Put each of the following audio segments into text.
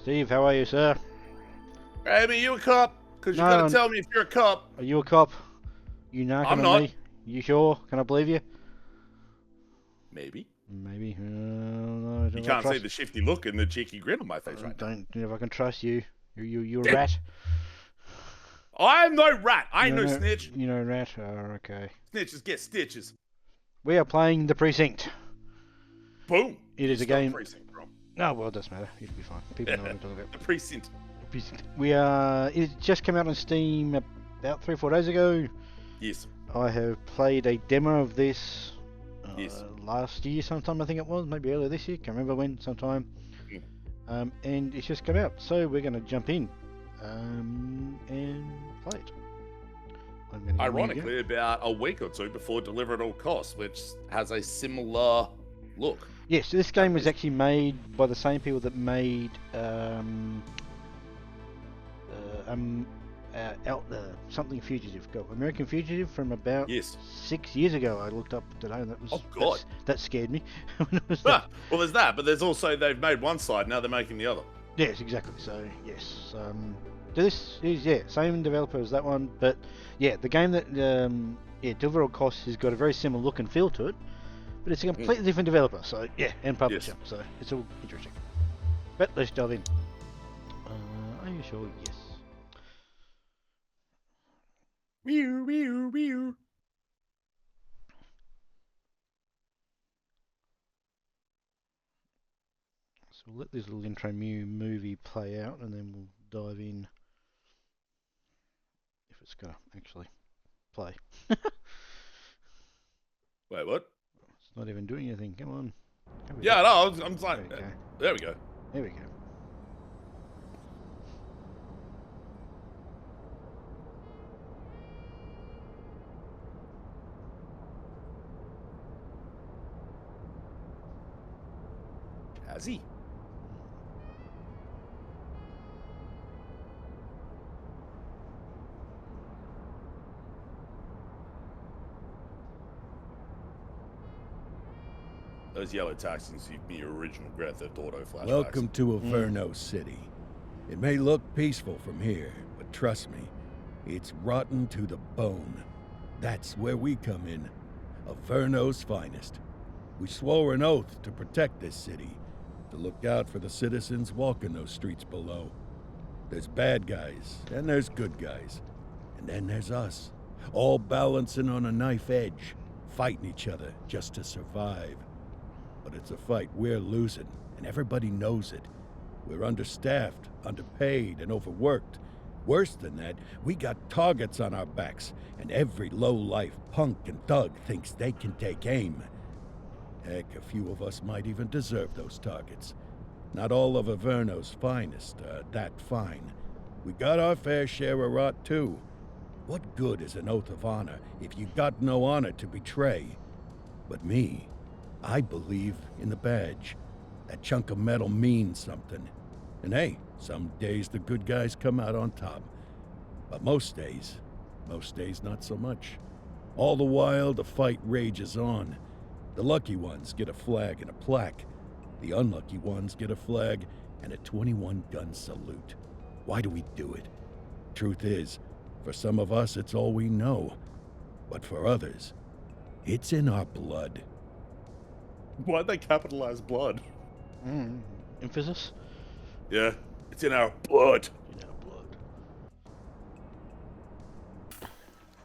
Steve, how are you, sir? Amy, you a cop? Because you No, gotta tell me if you're a cop. Are you a cop? You narking I'm on not. me? You sure? Can I believe you? Maybe. Maybe. No, You can't see the shifty look and the cheeky grin on my face right now. Don't know if I can trust you. You're a rat. I'm no rat. I ain't You're no snitch. You know rat? Oh, okay. Snitches get stitches. We are playing the Precinct. Boom. It is a game. Precinct, bro. No, well, it doesn't matter. It'll be fine. People know what I'm talking about. The Precinct. It just came out on Steam about 3 or 4 days ago. Yes. I have played a demo of this Yes. last year sometime, I think it was, maybe earlier this year, can't remember when, sometime. And it's just come out, so we're going to jump in and play it. Ironically, about a week or two before Deliver at All Costs, which has a similar look. Yes, this game was actually made by the same people that made something Fugitive. American Fugitive from about 6 years ago. I looked up today, and that was that scared me. Well, there's that, but there's also they've made one side, now they're making the other. Yes, exactly. So yes, this is same developer as that one, but yeah, the game that Deliver at All Costs has got a very similar look and feel to it, but it's a completely different developer. So yeah, and publisher. So it's all interesting. But let's dive in. Are you sure? Yes. Meow, meow, meow. So we'll let this little intro movie play out, and then we'll dive in. If it's gonna actually play. Wait, what? It's not even doing anything. Come on. Yeah, no, I'm like, there we go. There we go. Has he? Those yellow Texans give me original Grand Theft Auto flashbacks. Welcome to Averno City. It may look peaceful from here, but trust me, it's rotten to the bone. That's where we come in. Averno's finest. We swore an oath to protect this city, to look out for the citizens walking those streets below. There's bad guys, and there's good guys. And then there's us, all balancing on a knife edge, fighting each other just to survive. But it's a fight we're losing, and everybody knows it. We're understaffed, underpaid, and overworked. Worse than that, we got targets on our backs, and every low-life punk and thug thinks they can take aim. Heck, a few of us might even deserve those targets. Not all of Averno's finest are that fine. We got our fair share of rot, too. What good is an oath of honor if you got no honor to betray? But me, I believe in the badge. That chunk of metal means something. And hey, some days the good guys come out on top. But most days not so much. All the while, the fight rages on. The lucky ones get a flag and a plaque. The unlucky ones get a flag and a 21-gun salute. Why do we do it? Truth is, for some of us, it's all we know. But for others, it's in our blood. Why'd they capitalize blood? Emphasis? Yeah, it's in our blood. In our blood.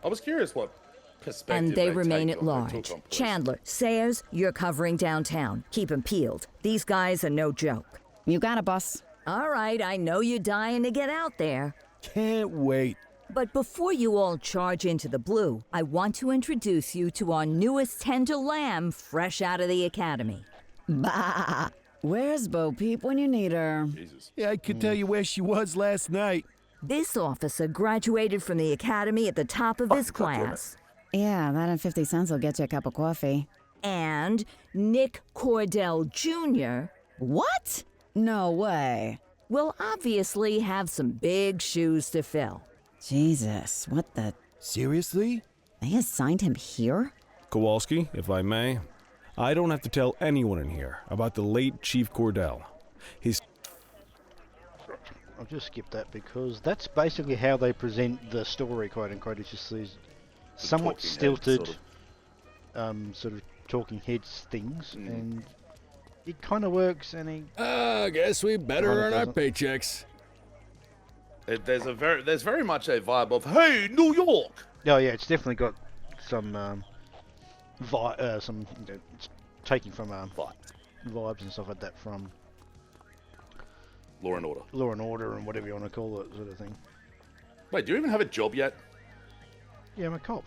I was curious what perspective And they remain take at on- they large. took on police. Chandler, Sayers, you're covering downtown. Keep 'em peeled. These guys are no joke. You got it, boss. All right, I know you're dying to get out there. Can't wait. But before you all charge into the blue, I want to introduce you to our newest tender lamb fresh out of the academy. Bah! Where's Bo Peep when you need her? Jesus. Yeah, I could tell you where she was last night. This officer graduated from the academy at the top of his class. Yeah, that and 50 cents will get you a cup of coffee. And Nick Cordell Jr. What? No way. will obviously have some big shoes to fill. Jesus, what the... Seriously? They assigned him here? Kowalski, if I may, I don't have to tell anyone in here about the late Chief Cordell. His I'll just skip that because that's basically how they present the story, quote unquote. It's just these somewhat talking head, stilted, sort of talking heads things, and it kind of works. And I guess we better earn our doesn't. paychecks. There's very much a vibe of, hey, New York. Oh yeah, it's definitely got some it's taking from vibes and stuff like that from Law and Order. Law and Order and whatever you want to call it, sort of thing. Wait, do you even have a job yet? Yeah, I'm a cop.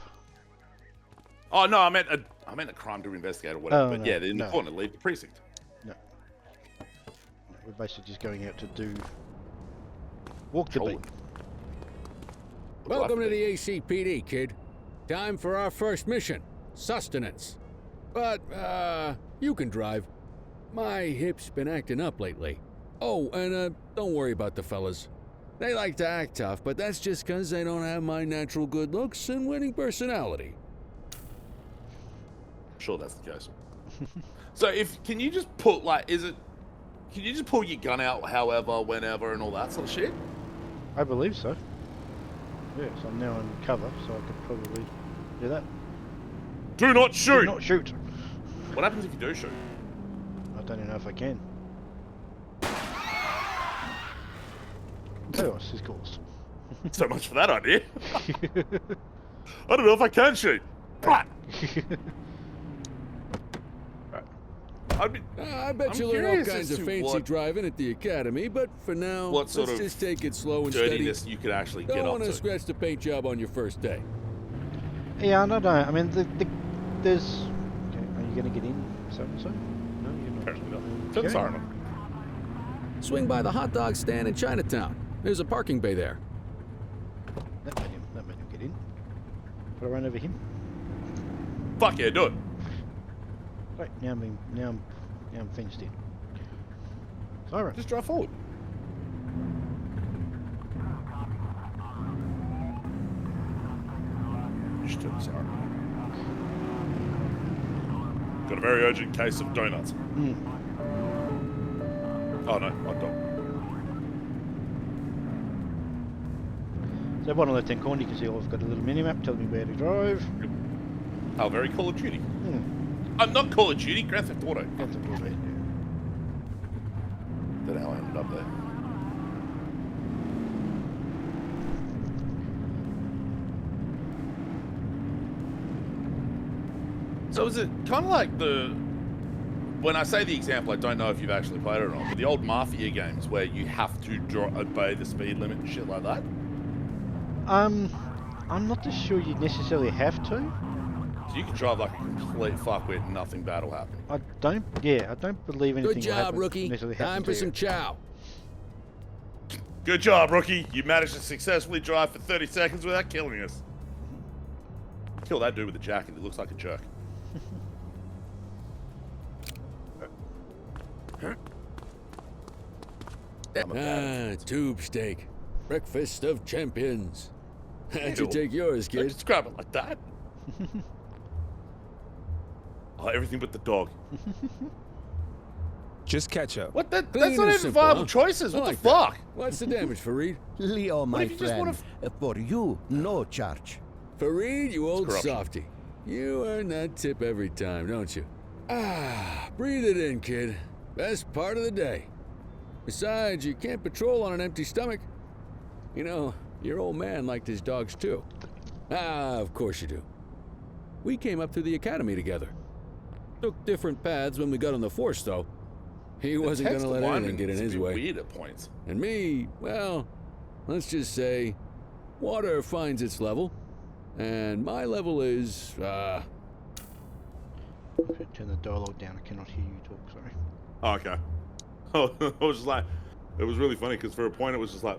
Oh no, I meant a crime to investigate or whatever. Oh, but no, yeah, they're no. important to leave the precinct. No. We're basically just going out to walk the beat. Welcome to the ACPD, kid. Time for our first mission, sustenance. But, you can drive. My hip's been acting up lately. Oh, and, don't worry about the fellas. They like to act tough, but that's just 'cause they don't have my natural good looks and winning personality. Sure, that's the case. So can you just put can you just pull your gun out however, whenever, and all that sort of shit? I believe so. Yes, I'm now in cover, so I could probably do that. Do not shoot! Do not shoot! What happens if you do shoot? I don't even know if I can. Chaos is caused. So much for that idea. I don't know if I can shoot. Right. I bet you'll learn all kinds of fancy driving at the academy, but for now, What sort let's of just take it slow and steady. dirtiness you could actually get Don't up want to to. scratch the paint job on your first day. Yeah, I don't know. I mean, there's... Okay, are you going to get in? So? No, you're not. Apparently not. Okay. Turn the siren on. Swing by the hot dog stand in Chinatown. There's a parking bay there. That made him get in. Put I run over him? Fuck yeah, do it. Right, now I'm fenced in. Siren. Just drive forward. Just turn the siren on. Got a very urgent case of donuts. Oh no, hot dog. So bottom left hand corner you can see I've got a little mini map telling me where to drive. Oh, very Call of Duty. Not Call of Duty, Grand Theft Auto. That's a little bit, Don't know how I ended up there. So is it kind of like when I say the example, I don't know if you've actually played it or not, but the old Mafia games where you have to obey the speed limit and shit like that? I'm not too sure you necessarily have to. So you can drive like a complete fuckwit and nothing bad will happen. I don't believe anything Good will job, happen, rookie. necessarily happen Time to for you. some chow. Good job, rookie. You managed to successfully drive for 30 seconds without killing us. Kill that dude with the jacket. He looks like a jerk. Tube steak. Breakfast of champions. How'd you Ew. take yours, Don't kid? describe it like that. Oh, everything but the dog. Just ketchup. What? That's Clean not and even simple, viable huh? choices. I What like the that. fuck? What's the damage, Fareed? Leo, my if you just friend, wanna for you, no charge. Fareed, you old corruption. softy. You earn that tip every time, don't you? Ah, breathe it in, kid. Best part of the day. Besides, you can't patrol on an empty stomach. You know, your old man liked his dogs too. Ah, of course you do. We came up through the academy together. Took different paths when we got on the force, though. He wasn't gonna let anything get in his way. Weird at points. And me, well, let's just say, water finds its level, and my level is, Turn the dialogue down. I cannot hear you talk. Sorry. Oh, okay. Oh, I was just like, it was really funny because for a point it was just like,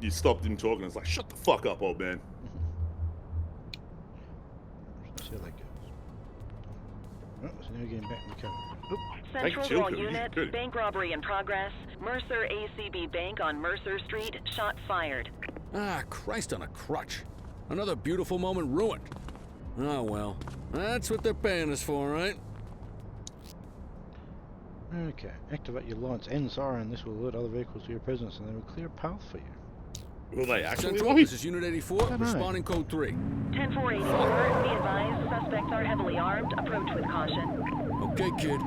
you stopped him talking. It's like, shut the fuck up, old man. Let's see how that goes. Oh, so now we're getting back in the car. Oop. Thank Central you, Raw Chilco. Unit, Good. bank robbery in progress. Mercer ACB Bank on Mercer Street, shot fired. ah, Christ on a crutch. Another beautiful moment ruined. Oh well, that's what they're paying us for, right? Okay, activate your lights and siren. This will alert other vehicles to your presence and they will clear a path for you. Will they actually? Central, this is Unit 84, I don't know. responding code 3. 10-484, be advised, suspects are heavily armed. Approach with caution. Okay, kid.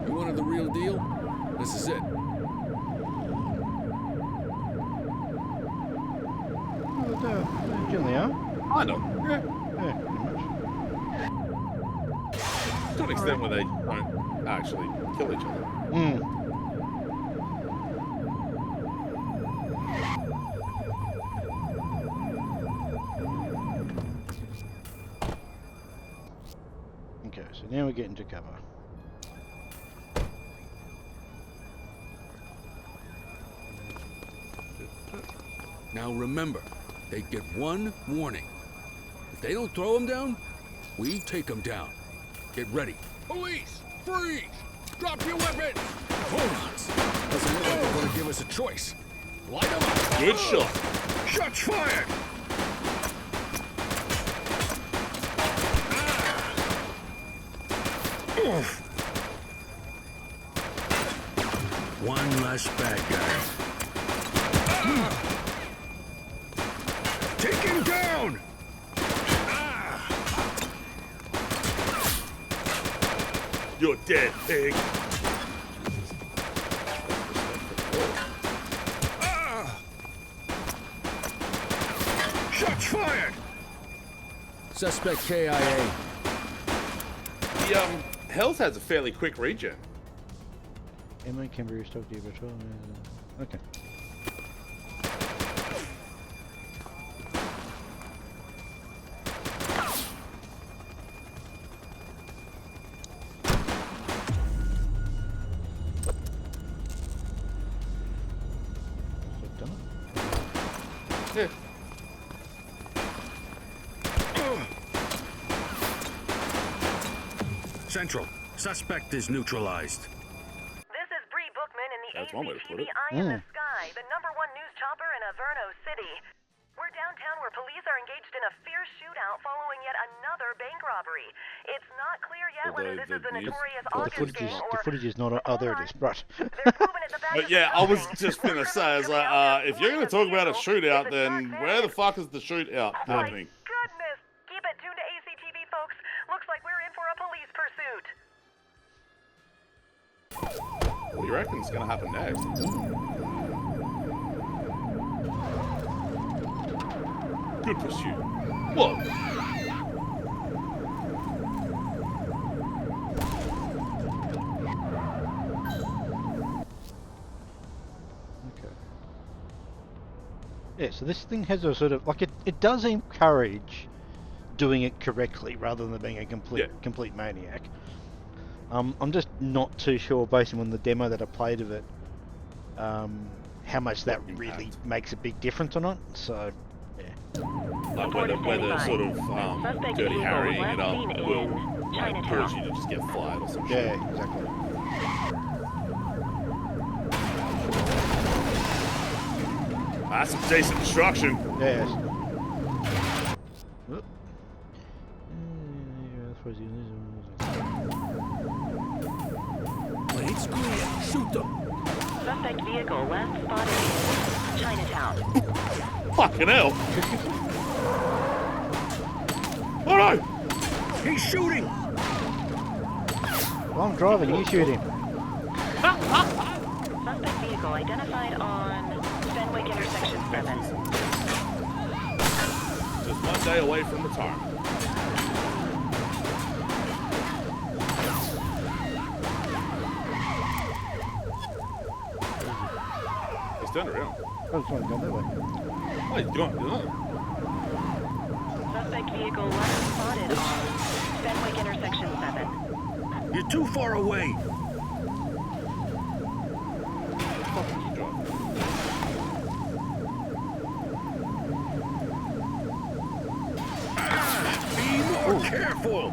You wanted the real deal? This is it. Oh, they generally are. I know. Yeah. Yeah, pretty much. To an extent where they don't actually kill each other. Hmm. Okay, so now we get into cover. Now remember, they get one warning. If they don't throw them down, we take them down. Get ready. Police! Freeze! Drop your weapons! Hold on. Doesn't look like they're gonna give us a choice. Light them up! Good shot. Shots fired! One less bad guy. Take him down! You're dead, pig. Shots fired! Suspect KIA. The health has a fairly quick regen. Ammo can be restocked to your patrol. Okay. Done it? Yeah. Central. Suspect is neutralized. This is Bree Bookman in the That's one way to put it. ACTV Eye in the Sky, the #1 news chopper in Averno City. We're downtown where police are engaged in a fierce shootout following yet another bank robbery. It's not clear yet whether this is the notorious The August footage gang is or... the footage is not. Oh, there it is. Right. They're proving it's a bag But of yeah, I was something. just gonna say, is like, if you're gonna talk about a shootout, then where the fuck is the shootout happening? Goodness! Keep it tuned to ACTV, folks. Looks like we're in for a police pursuit. What do you reckon's gonna happen next? Good pursuit. Whoa. Okay. Yeah, so this thing has a sort of like it does encourage doing it correctly rather than being a complete maniac. I'm just not too sure based on the demo that I played of it, how much that really makes a big difference or not. So yeah. Like whether sort of dirty harrying it up will like cause you to just get fired or some shit. Yeah, exactly. That's some decent destruction. Yes. It's clear. Shoot them. Suspect vehicle last spotted in Chinatown. Fucking hell. Oh no! He's shooting. Well, I'm driving. You shoot him. Suspect vehicle identified on Fenwick intersection 7. Just one day away from retirement. He's turned around. Oh, it's going that way. Oh, he's gone. Suspect vehicle last spotted on Fenwick intersection 7. You're too far away. Be more careful.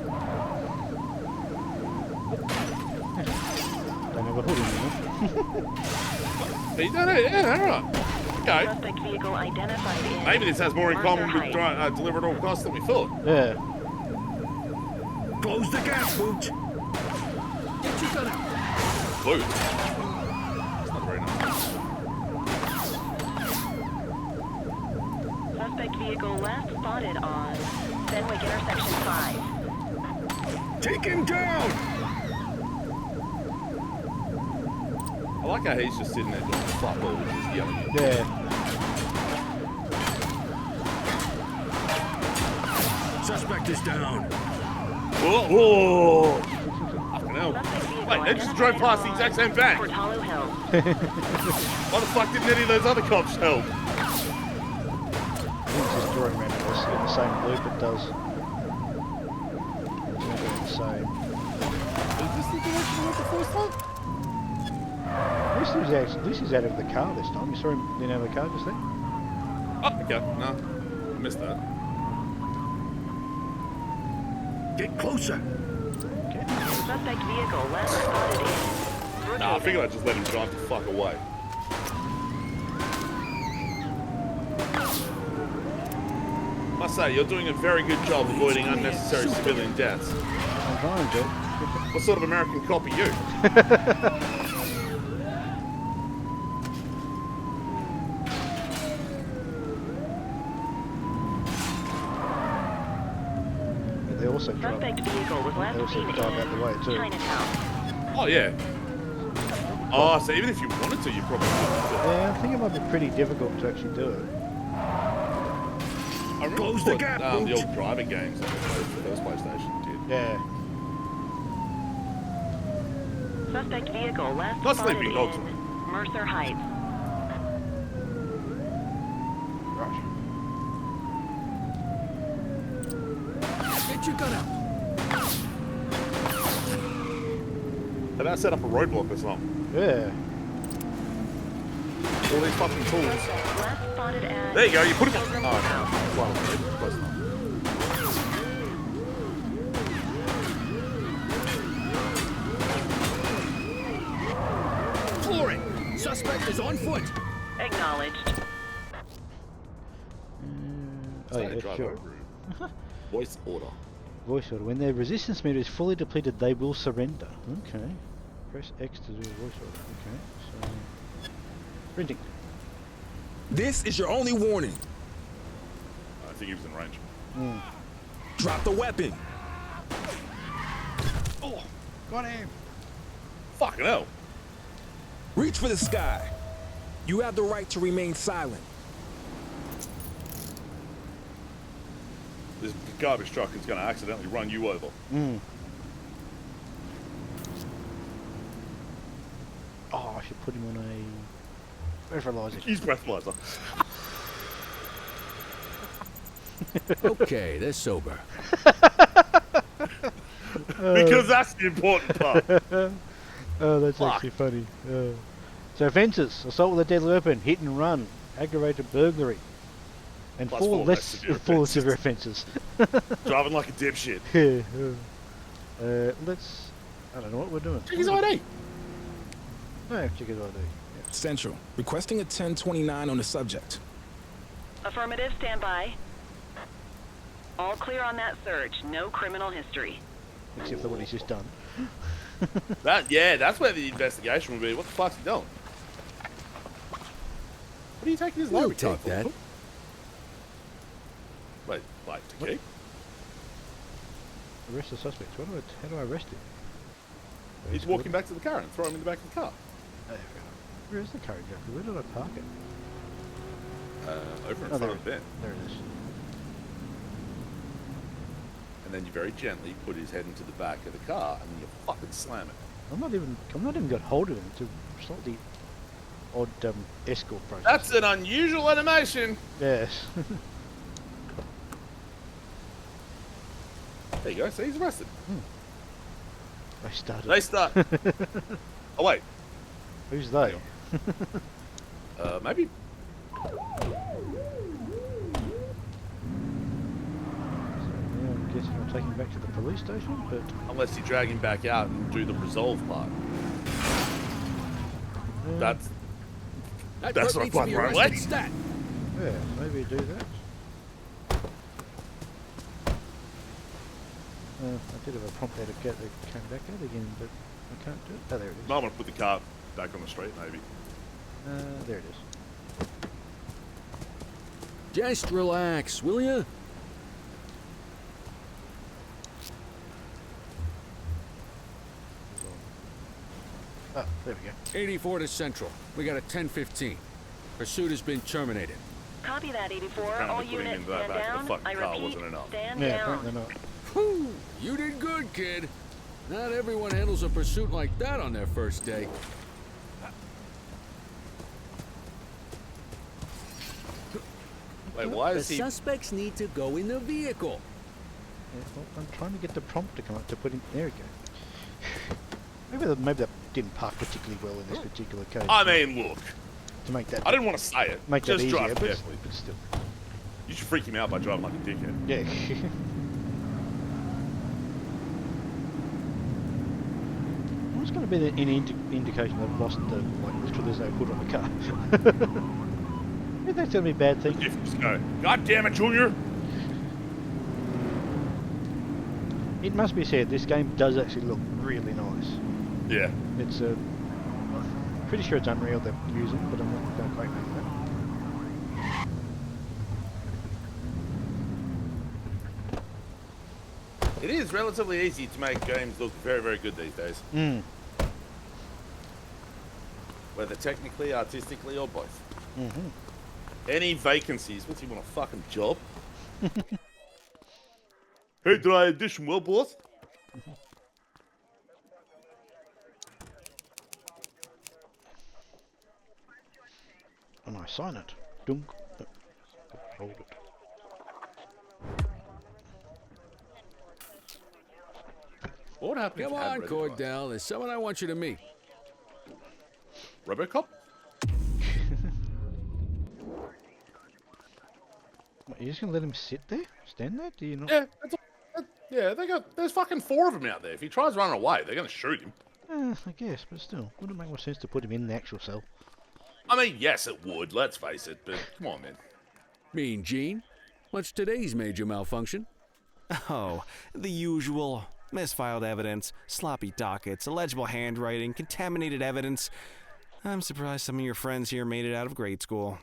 Don't have a hood anymore. He's done it. Yeah, alright. Okay. Suspect vehicle identified in Maybe this has more in common with Heights. delivered all costs than we thought. Yeah. Close the gap, Booch. Get your gun out. boot. It's not very nice. Suspect vehicle last spotted on Fenwick intersection 5. Take him down! I like how he's just sitting there doing fuck all with his yelling. Yeah. Suspect is down. Whoa! Fucking hell. Wait, they just drove past the exact same bank. Fort Hollow Hill. Why the fuck didn't any of those other cops help? I think it's just drawing around us in the same loop it does. It's not doing the same. Is this the direction we went the first time? This is out of the car this time. You saw him in out of the car just then? Oh, okay. No. I missed that. Get closer. Okay. Suspect vehicle last spotted in Nah, I figured I'd just let him drive the fuck away. Must say, you're doing a very good job avoiding unnecessary civilian deaths. I'm trying to. What sort of American cop are you? They also drive. Suspect vehicle was They last also seen drive out the way in too. Chinatown. Oh, yeah. Oh, so even if you wanted to, you probably couldn't do it. Yeah, I think it might be pretty difficult to actually do it. I remember Close the what, gap, the Booch. old driver games that the first PlayStation did. Yeah. Suspect vehicle last Not spotted sleeping dogs. in Mercer Heights. Right. Get your gun out. How about set up a roadblock or something? Yeah. All these fucking tools. Last spotted at There you go, you put it on. Pilgrim Oh, House. well, close enough. Flooring. Suspect is on foot. Acknowledged. Oh yeah, Drive sure. over him. Voice order. Voice order. When their resistance meter is fully depleted, they will surrender. Okay. Press X to do a voice order. Okay. So, printing. This is your only warning. I think he was in range. Drop the weapon. Oh, got him. Fucking hell. Reach for the sky. You have the right to remain silent. This garbage truck is going to accidentally run you over. Oh, I should put him on a breathalyzer. Use breathalyzer. Okay, they're sober. Because that's the important part. Oh, that's Fuck. actually funny. So offences: assault with a deadly weapon, hit and run, aggravated burglary, and Plus four four less less severe offences. Driving like a dipshit. Let's. I don't know what we're doing. Check his ID. No, check his ID. Yeah. Central. Requesting a 1029 on the subject. Affirmative, stand by. All clear on that search. No criminal history. Except for what he's just done. That's where the investigation will be. What the fuck's he doing? What are you taking his We'll lorry car take that. for? Wait, like to keep? Arrest the suspect. How do I arrest him? He's walking back to the car and throw him in the back of the car. There we go. Where is the car exactly? Where did I park it? Over in Oh, front of the van. There it is. And then you very gently put his head into the back of the car and then you fucking slam it. I'm not even got hold of him. It's a slightly odd escort process. That's an unusual animation. Yes. There you go. See, he's arrested. They started. They start. Oh wait, Who's they? maybe. Yeah, I'm guessing I'll take him back to the police station, but Unless you drag him back out and do the resolve part. That's That That's drug not needs to quite be right. arrested stat. yeah, maybe do that. I did have a prompt there to get the came back out again, but I can't do it. Oh, there it is. Might want to put the car back on the street, maybe. There it is. Just relax, will ya? Oh, there we go. 84 to Central. We got a 10:15. Pursuit has been terminated. Copy that, 84. Trying to All put him units in the stand back of down. the fucking I car repeat, wasn't enough. stand Yeah, down. apparently not. Whew, you did good, kid. Not everyone handles a pursuit like that on their first day. Wait, why The is he... suspects need to go in the vehicle. Yeah, well, I'm trying to get the prompt to come up to put him. There we go. maybe that didn't park particularly well in this particular case. I mean, look. To make that. I didn't want to say it. Make that Just easier, drive but carefully. still. You should freak him out by driving like a dickhead. Yeah. What's going to be any indication that I've lost the, like, literally there's no hood on the car? If they tell me bad things. Just go, God damn it, Junior! It must be said, this game does actually look really nice. Yeah. It's pretty sure it's Unreal they're using, but I'm not going to quite remember that. It is relatively easy to make games look very, very good these days. Whether technically, artistically, or both. Any vacancies? What's he want, a fucking job? Hey, did I audition well, boss? And I sign it. Dunk. Hold it. What happened? Come on, Cordell. There's someone I want you to meet. RoboCop? What, you're just going to let him sit there? Stand there? Do you not? Yeah, yeah. There's fucking 4 of them out there. If he tries running away, they're gonna shoot him. I guess, but still, wouldn't it make more sense to put him in the actual cell? I mean, yes, it would. Let's face it. But come on, man. Mean Gene? What's today's major malfunction? Oh, the usual. Misfiled evidence, sloppy dockets, illegible handwriting, contaminated evidence. I'm surprised some of your friends here made it out of grade school.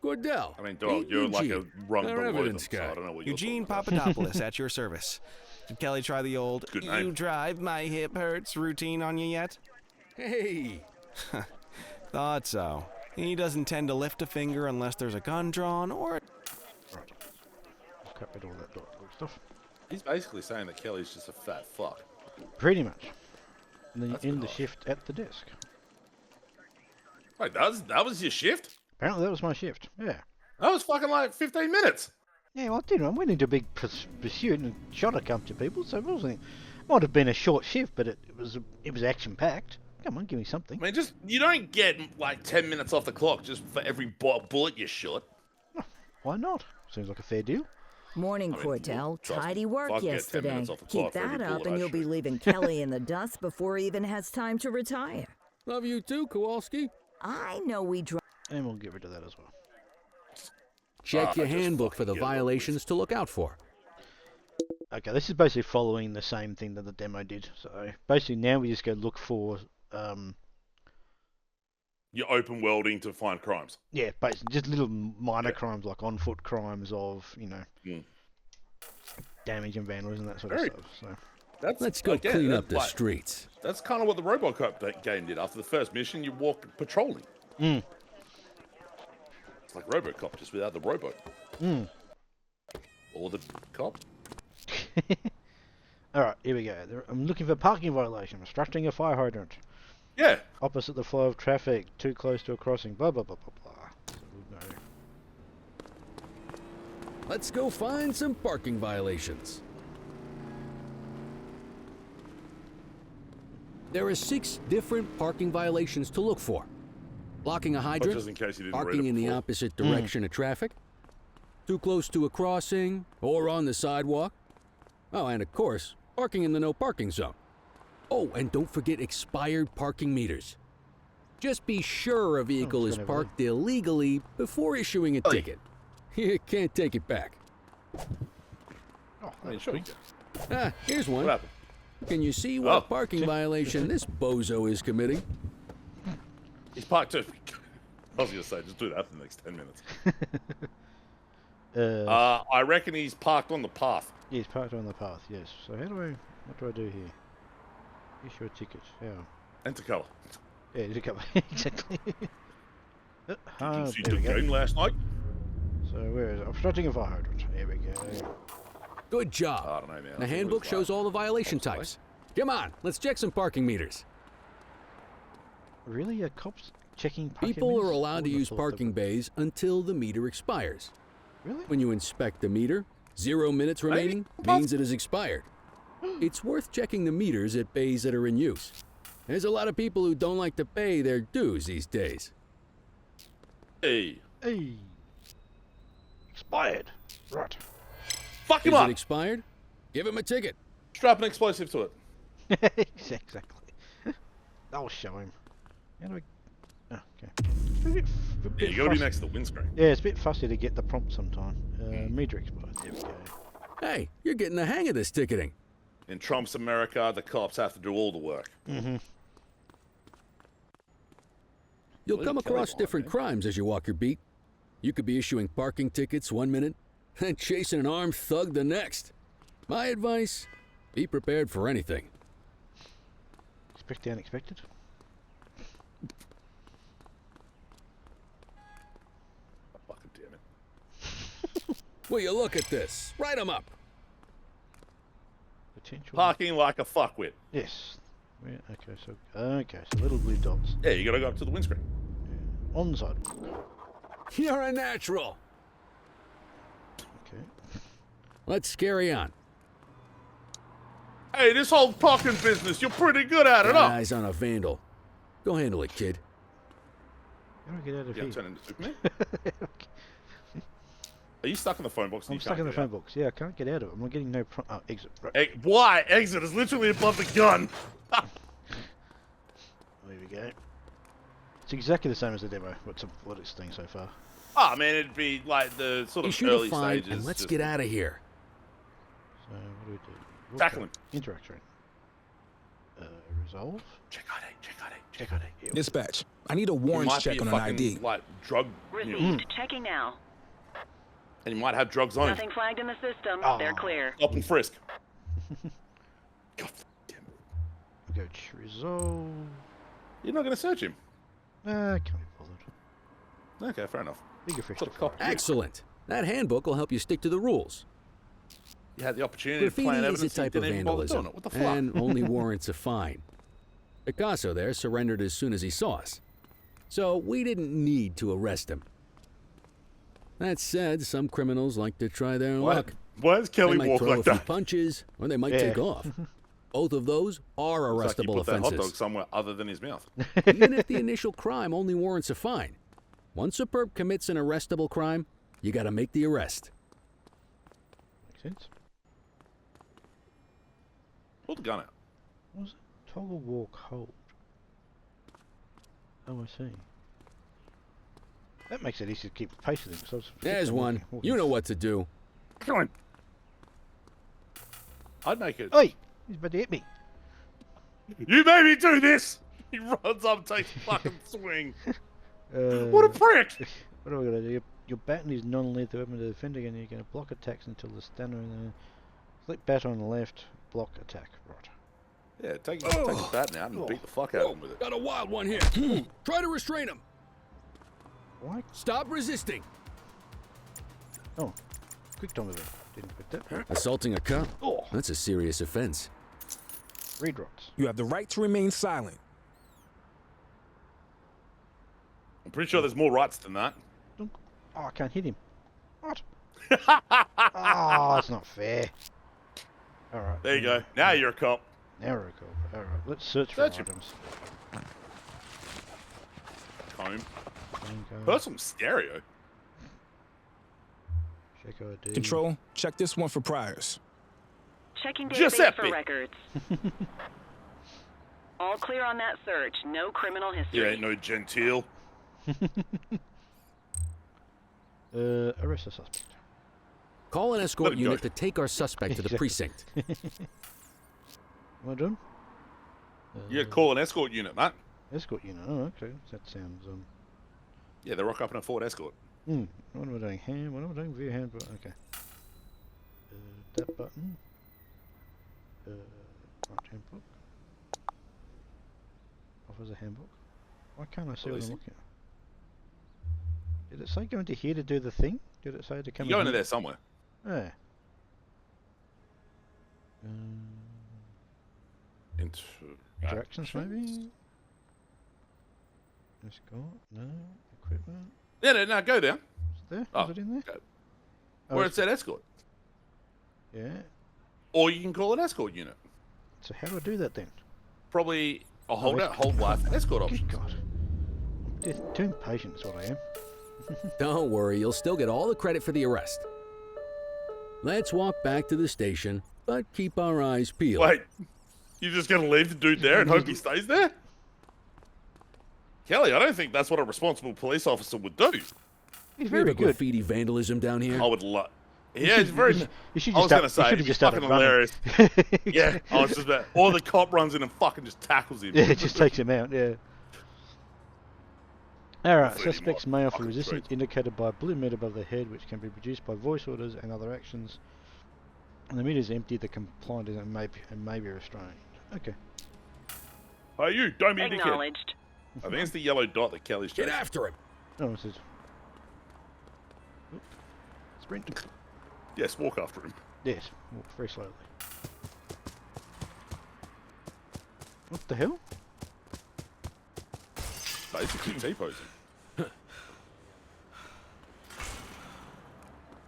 Cordell. I mean, dog, you're like a rung our below them, evidence so guy. I don't know what Eugene you're talking Papadopoulos at your service. Did Kelly try the old Good "you name. drive, my hip hurts" routine on you yet? Hey. Thought so. He doesn't tend to lift a finger unless there's a gun drawn or... Right. Cut rid of all that dot stuff. He's basically saying that Kelly's just a fat fuck. Pretty much. And then you That's end good. the shift at the desk. Wait, that was your shift? Apparently that was my shift. Yeah. That was fucking like 15 minutes. Yeah, well, I did. I went into a big pursuit and shot a couple of people, so it wasn't. Might have been a short shift, but it was action packed. Come on, give me something. I mean, you don't get like 10 minutes off the clock just for every bullet you shot. Why not? Seems like a fair deal. Morning, I mean, Cordell. trust me, Tidy if I work could get 10 yesterday. minutes off the Keep clock for every that up bullet and I you'll be shoot. leaving Kelly in the dust before he even has time to retire. Love you too, Kowalski. I know we drive. And we'll get rid of that as well. Check your I just handbook for fucking the get it, violations to look out for. Okay, this is basically following the same thing that the demo did. So basically now we just go look for, You're open welding to find crimes. yeah, basically just little minor crimes like on-foot crimes of, damage and vandalism and that sort of stuff. So Let's go again, clean that's up the like- streets. That's kind of what the RoboCop game did. After the first mission, you walk patrolling. It's like RoboCop, just without the robo. Or the cop. Alright, here we go. I'm looking for parking violation, obstructing a fire hydrant. Yeah. Opposite the flow of traffic, too close to a crossing, blah blah blah blah blah. So we'll go. Let's go find some parking violations. There are 6 different parking violations to look for. Blocking a hydrant, just in case you didn't read parking it in the before. opposite direction of traffic, too close to a crossing or on the sidewalk. Oh, and of course, parking in the no parking zone. Oh, and don't forget expired parking meters. Just be sure a vehicle is gonna be- parked illegally before issuing a ticket. You can't take it back. Oh, I mean, sure. Ah, here's one. What happened? Can you see what parking violation this bozo is committing? He's parked too. I was going to say, just do that for the next 10 minutes. I reckon he's parked on the path. Yeah, he's parked on the path, yes. So what do I do here? Issue a ticket. How? Enter colour. Yeah, there's a couple. Exactly. Did you see the game last night? So where is it? Obstructing a fire hydrant. Here we go. Good job. I don't know, man. The handbook shows all the violation types. Come on, let's check some parking meters. Really? Cops checking parking People meters? are allowed to Wouldn't have use thought parking they bays until the meter expires. Really? When you inspect the meter, 0 minutes remaining means it has expired. It's worth checking the meters at bays that are in use. There's a lot of people who don't like to pay their dues these days. Hey. Hey. Expired. Right. Fuck him Is up. it expired? Give him a ticket. Strap an explosive to it. Exactly. I'll show him. How do I... Oh, okay. Yeah, you gotta be next to the windscreen. Yeah, it's a bit fussy to get the prompt sometime. Meter expired. There we go. Hey, you're getting the hang of this ticketing. In Trump's America, the cops have to do all the work. Mm-hmm. You'll Well, come Kelly across won't, different eh? crimes as you walk your beat. You could be issuing parking tickets 1 minute and chasing an armed thug the next. My advice, be prepared for anything. Expect the unexpected. Oh, fucking damn it. Will you look at this? Write 'em up. Potential. Parking like a fuckwit. Yes. Okay, so little blue dots. Yeah, you gotta go up to the windscreen. On the side. You're a natural. Okay. Let's carry on. Hey, this whole parking business, you're pretty good at it, huh? Eyes on a vandal. Go handle it, kid. How do I get out of Yeah, here? turn into Superman. Are you stuck in the phone box? I'm stuck in the phone box. Yeah, I can't get out of it. I'm getting no exit. Right. Why? Exit is literally above the gun. There we go. It's exactly the same as the demo. What it's doing so far. Oh man, it'd be like the sort of Issue early to find stages. and let's just get out of here. So what do we do? Tackle him. Interaction. Resolve. Check ID. Check ID. Check ID. Yeah. Dispatch, I need a It warrants might check be on a an fucking, ID. like drug. Received. Checking now. And you might have drugs on him. Nothing flagged in the system. Oh. They're clear. Stop and frisk. God damn it. We go to resolve. You're not gonna search him. Can't be bothered. Okay, fair enough. Bigger fish Sort to of fry. cop. Excellent. That handbook will help you stick to the rules. You had the opportunity to Graffiti plan is a evidence and type of didn't even bother doing vandalism it. What the fuck? and only warrants a fine. Picasso there surrendered as soon as he saw us, so we didn't need to arrest him. That said, some criminals like to try their luck. Why does They Kelly might walk throw like a few that? punches, or they might Yeah. take off. Both of those are It's like he arrestable put that hot dog offenses. somewhere other than his mouth. Even if the initial crime only warrants a fine. Once a perp commits an arrestable crime, you gotta make the arrest. Makes sense. Pull the gun out. What was it? Toggle walk hold. Oh, I see. That makes it easy to keep pace with him. So There's one. You know what to do. Come on. I'd make it. Oi! He's about to hit me. You made me do this! He runs up, takes a fucking swing. Uh, What a prick! What am I going to do? Your baton is non-lethal weapon to the defender, and you're going to block attacks until the stunner in the... Select baton on the left, block attack. Right. Yeah, take his baton out and beat the fuck out of him with it. Got a wild one here. Try to restrain him. Why? Stop resisting. Oh. Quick time event. Didn't put that. Assaulting a cop? Oh. That's a serious offense. Read rots. You have the right to remain silent. I'm pretty sure there's more rights than that. Oh, I can't hit him. What? Oh, it's not fair. Alright. There you go. Now you're a cop. Now we're cool. Alright, let's search Search for him. items. Comb. Go. Heard some stereo. Check ID. Control, check this one for priors. Checking database Giuseppe. for records. All clear on that search. No criminal history. You ain't no genteel. Arrest the suspect. Call an escort Let it go. unit to take our suspect to the Exactly. precinct. What am I doing? You call an escort unit, mate. Escort unit. Oh, okay. That sounds Yeah, they rock up in a Ford Escort. What am I doing? What am I doing? View handbook. Okay. That button. Right, handbook. Offers a handbook. Why can't I see what I'm looking at? Did it say go into here to do the thing? Did it say to come You go in into here? there somewhere. Yeah. Into Directions maybe? Escort? No. Equipment? No, go there. Is it there? Oh, Is it in there? go. Oh, Where it said escort. Yeah. Or you can call an escort unit. So how do I do that then? Probably a hold Oh, out, hold life, escort options. Good God. I'm too impatient is what I am. Don't worry, you'll still get all the credit for the arrest. Let's walk back to the station, but keep our eyes peeled. Wait, you're just gonna leave the dude there and hope he stays there? Kelly, I don't think that's what a responsible police officer would do. He's We have very a good. graffiti vandalism down here. I would love. Yeah, it's very. You should I was just gonna say, you should have it's just started fucking running. hilarious. Yeah, I was just about. Or the cop runs in and fucking just tackles him. Yeah, it just takes him out, yeah. Alright, Hopefully suspects more may offer fucking resistance indicated by a blue meter above the head, which can be produced by voice orders and other actions. And the meter is empty, the compliant is and may be restrained. Okay. Hey, you, don't be a dickhead. Acknowledged. I think it's the yellow dot that Kelly's Get chasing. after him. Oh, it says. Oop. Sprint. Yes, walk after him. Yes, walk very slowly. What the hell? Basically T-posing.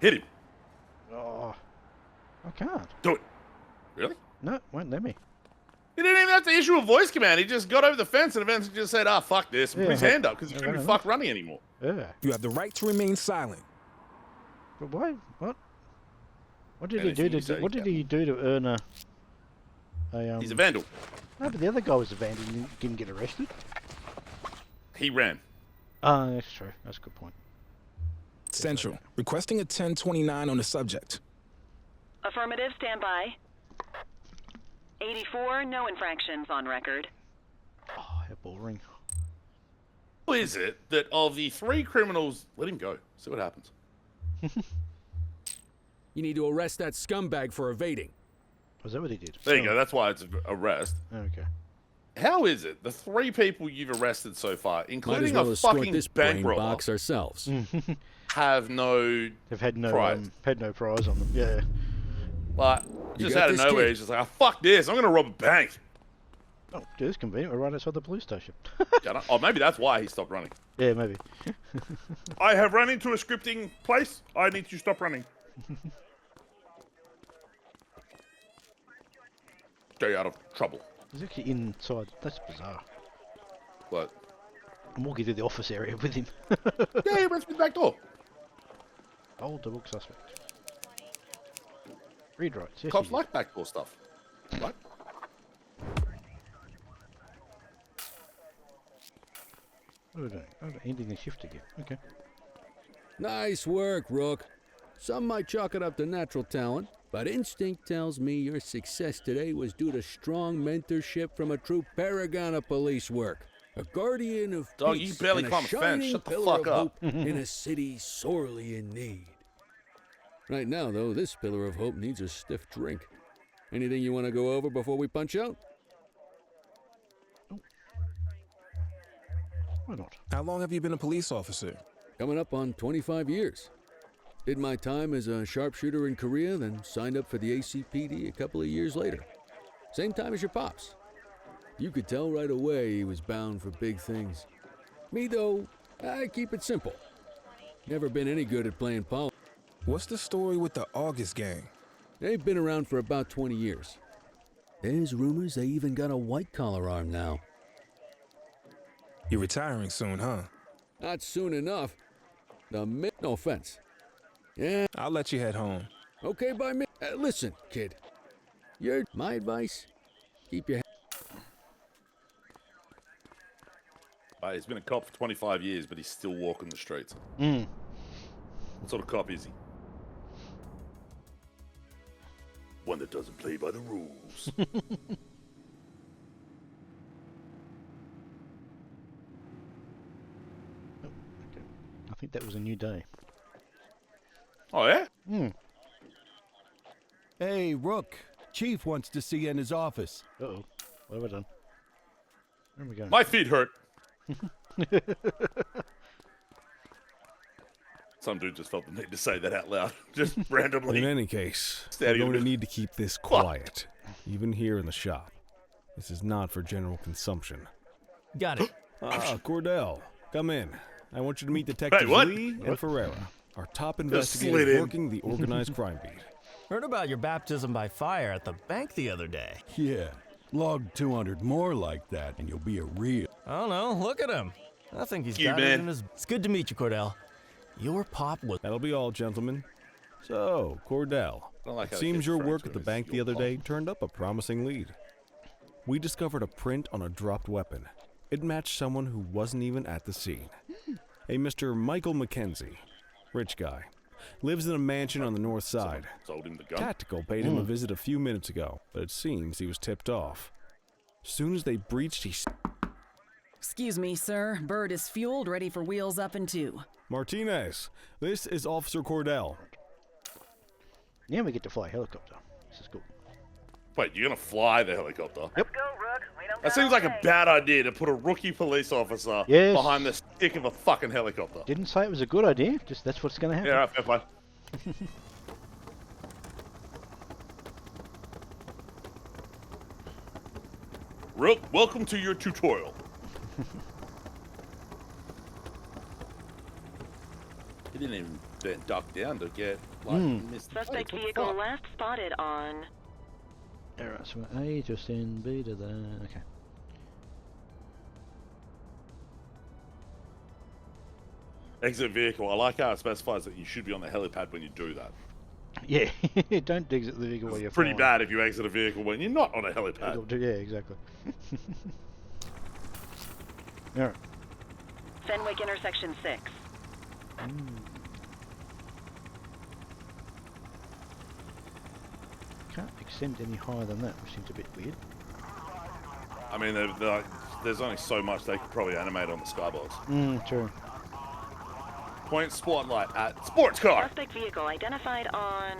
Hit him. Oh, I can't. Do it. Really? No, it won't let me. He didn't even have to issue a voice command. He just got over the fence and eventually just said, fuck this. And Yeah, put his hand up because he I couldn't be don't fuck running anymore. Yeah. You have the right to remain silent. But why? What? What did Anything he do you to? say, What did Captain. he do to earn a? He's a vandal. No, but the other guy was a vandal and didn't get arrested. He ran. Ah, that's true. That's a good point. Central, requesting a 1029 on the subject. Affirmative, stand by. 84, no infractions on record. Oh, how boring. How is it that of the 3 criminals, let him go. See what happens. You need to arrest that scumbag for evading. Was that what he did? There you go. That's why it's arrest. Okay. How is it the 3 people you've arrested so far, Might as including well a escort fucking this bank brain robber, box ourselves. have no They've had no Prize. prize on them. Yeah. like You just got out of this, nowhere? kid? He's just like, fuck this! I'm gonna rob a bank. Oh, dude, it's convenient. We're right outside the police station. Oh, maybe that's why he stopped running. Yeah, maybe. I have run into a scripting place. I need to stop running. Stay out of trouble. He's actually inside. That's bizarre. But I'm walking through the office area with him. yeah, he runs through the back door. Hold the book suspect. Read rights. Yes, Cops he like backdoor stuff. Right? What are we doing? Oh, ending the shift again. Okay. Nice work, Rook. Some might chalk it up to natural talent, but instinct tells me your success today was due to strong mentorship from a true paragon of police work. A guardian of Dog, peace you barely and a climb a fence. shining Shut the pillar fuck of up. hope in a city sorely in need. Right now, though, this pillar of hope needs a stiff drink. Anything you want to go over before we punch out? Why not? How long have you been a police officer? Coming up on 25 years. Did my time as a sharpshooter in Korea, then signed up for the ACPD a couple of years later. Same time as your pops. You could tell right away he was bound for big things. Me, though, I keep it simple. Never been any good at playing politics. What's the story with the August gang? They've been around for about 20 years. There's rumors they even got a white-collar arm now. You're retiring soon, huh? Not soon enough. No offense. Yeah, I'll let you head home. okay by me. Listen, kid. My advice, keep your He's been a cop for 25 years, but he's still walking the streets. Mm. What sort of cop is he? One that doesn't play by the rules. I think that was a new day. Oh, yeah? Hmm. Hey, Rook. Chief wants to see you in his office. Uh-oh. What have I done? Where am we going? My feet hurt. Some dude just felt the need to say that out loud, just randomly. In any case, we're Standing going to in the- need to keep this quiet, even here in the shop. This is not for general consumption. Got it. Ah, Cordell, come in. I want you to meet Detectives what? Lee and Ferreira, our top slid investigators in. working the organized crime beat. Heard about your baptism by fire at the bank the other day. Yeah. Log 200 more like that, and you'll be a real... I don't know. Look at him. I think he's You, got it man. in his... It's good to meet you, Cordell. Your pop was... That'll be all, gentlemen. So, Cordell, I don't like how they seems keep your referring work to at the it as bank the your other pop. day turned up a promising lead. We discovered a print on a dropped weapon. It matched someone who wasn't even at the scene. A Mr. Michael McKenzie, rich guy, lives in a mansion on the north side. Sold him the gun. Tactical paid him a visit a few minutes ago, but it seems he was tipped off. Soon as they breached, he... Excuse me, sir. Bird is fueled, ready for wheels up in 2. Martinez, this is Officer Cordell. Yeah, we get to fly a helicopter. This is cool. Wait, you're gonna fly the helicopter? Let's go, Rook. We don't That got seems all like a day. bad idea to put a rookie police officer Yes. behind the stick of a fucking helicopter. Didn't say it was a good idea. Just that's what's going to happen. Yeah, right, fair play. Rook, welcome to your tutorial. He didn't even duck down to get like missed the Suspect place. What the vehicle fuck? last spotted on... Alright, so we're A just in, B to the... Okay. Exit vehicle. I like how it specifies that you should be on the helipad when you do that. Yeah, don't exit the vehicle while you're It's pretty flying. bad if you exit a vehicle when you're not on a helipad. Yeah, exactly. Alright. Fenwick intersection 6. Can't extend any higher than that, which seems a bit weird. I mean, there's only so much they could probably animate on the skybox. True. Point spotlight at sports car. Suspect vehicle identified on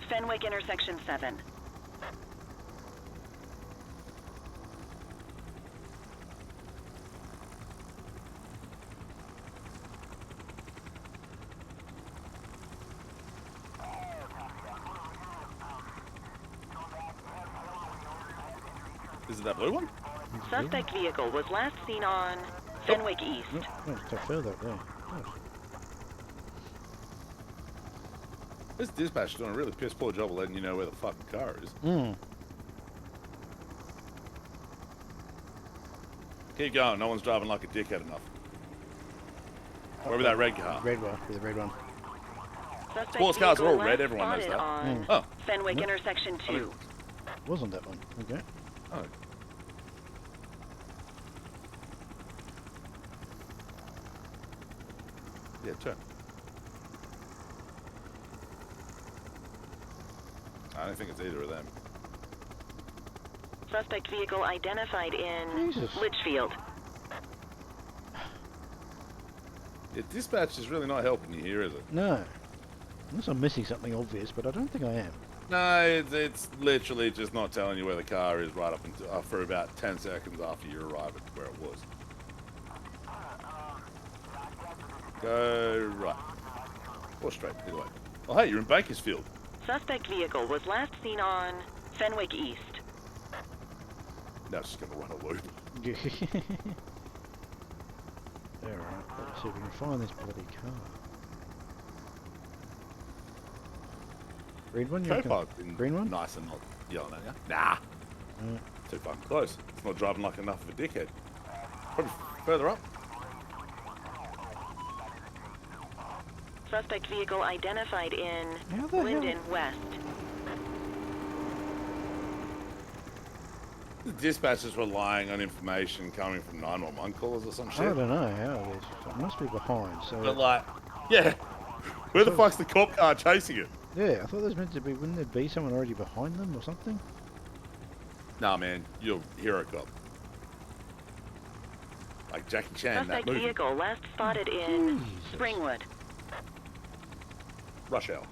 Fenwick intersection 7. Is it that blue one? Suspect vehicle was last seen on Fenwick East. Oh, it's got further up there. Oh. This dispatch is doing a really piss poor job of letting you know where the fucking car is. Keep going. No one's driving like a dickhead enough. Where was that red car? Red one, the red one. Suspect Sports cars are all vehicle red, last everyone knows spotted that. on Oh. Fenwick Yep. intersection 2. Wasn't that one? Okay. Oh. Yeah, turn. I don't think it's either of them. Suspect vehicle identified in Jesus. Litchfield. Yeah, dispatch is really not helping you here, is it? No. Unless I'm missing something obvious, but I don't think I am. No, it's literally just not telling you where the car is right up until for about 10 seconds after you arrive at where it was. Go right. Or straight, either way. Oh, hey, you're in Bakersfield. Suspect vehicle was last seen on Fenwick East. Now it's just going to run a loop. Alright, let's see if we can find this bloody car. Green one? You reckon? Co-pilot's been Green one? nice and not yelling at you. Nah. Alright. Too fucking close. It's not driving like enough of a dickhead. Probably further up. Suspect vehicle identified in How the hell? Linden West. The dispatch is relying on information coming from 911 calls or some I shit. don't know how it is. It must be behind, so... But like, yeah. Where the fuck's the cop car chasing it? Yeah, I thought there was meant to be... Wouldn't there be someone already behind them or something? Nah, man. You'll hear a cop. Like Jackie Chan, that Suspect movie. vehicle last spotted in Jesus. Springwood. Rush Hour.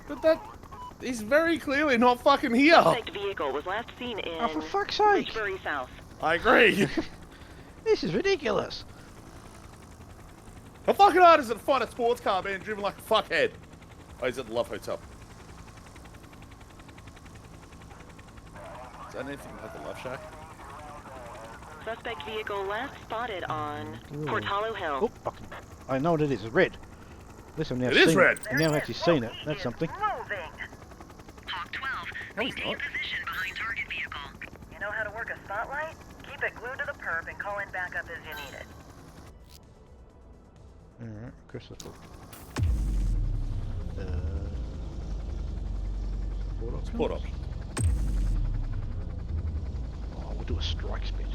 But that is very clearly not fucking here. Suspect vehicle was last seen in Oh, for fuck's sake! Richbury South. I agree. This is ridiculous. How fucking hard is it to find a sports car being driven like a fuckhead? Oh, he's at the Love Hotel. Is that anything like the Love Shack? Suspect vehicle last spotted on Ooh. Portalo Hill. Oh, fucking. I know what it is. It's red. Listen, now It is red. I've now actually seen it. That's something. Moving. Hawk 12, No, he's maintain not. position behind target vehicle. You know how to work a spotlight? Keep it glued to the perp and call in backup as you need it. Alright, Christopher. Support option. Oh, we'll do a strike spit.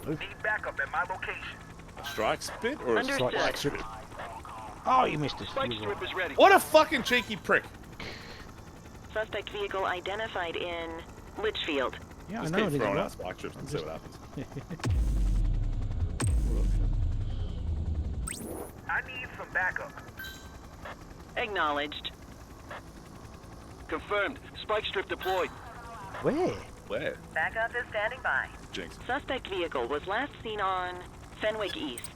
Need backup at my location. A strike spit or a Understood. strike strip? Oh, you missed it. Spike You were strip is ready. What a fucking cheeky prick. Suspect vehicle identified in Litchfield. Yeah, Just I know keep it is. throwing right. out spike strips and see what happens. I need some backup. Acknowledged. Confirmed. Spike strip deployed. Where? Where? Backup is standing by. Jinx. Suspect vehicle was last seen on Fenwick East.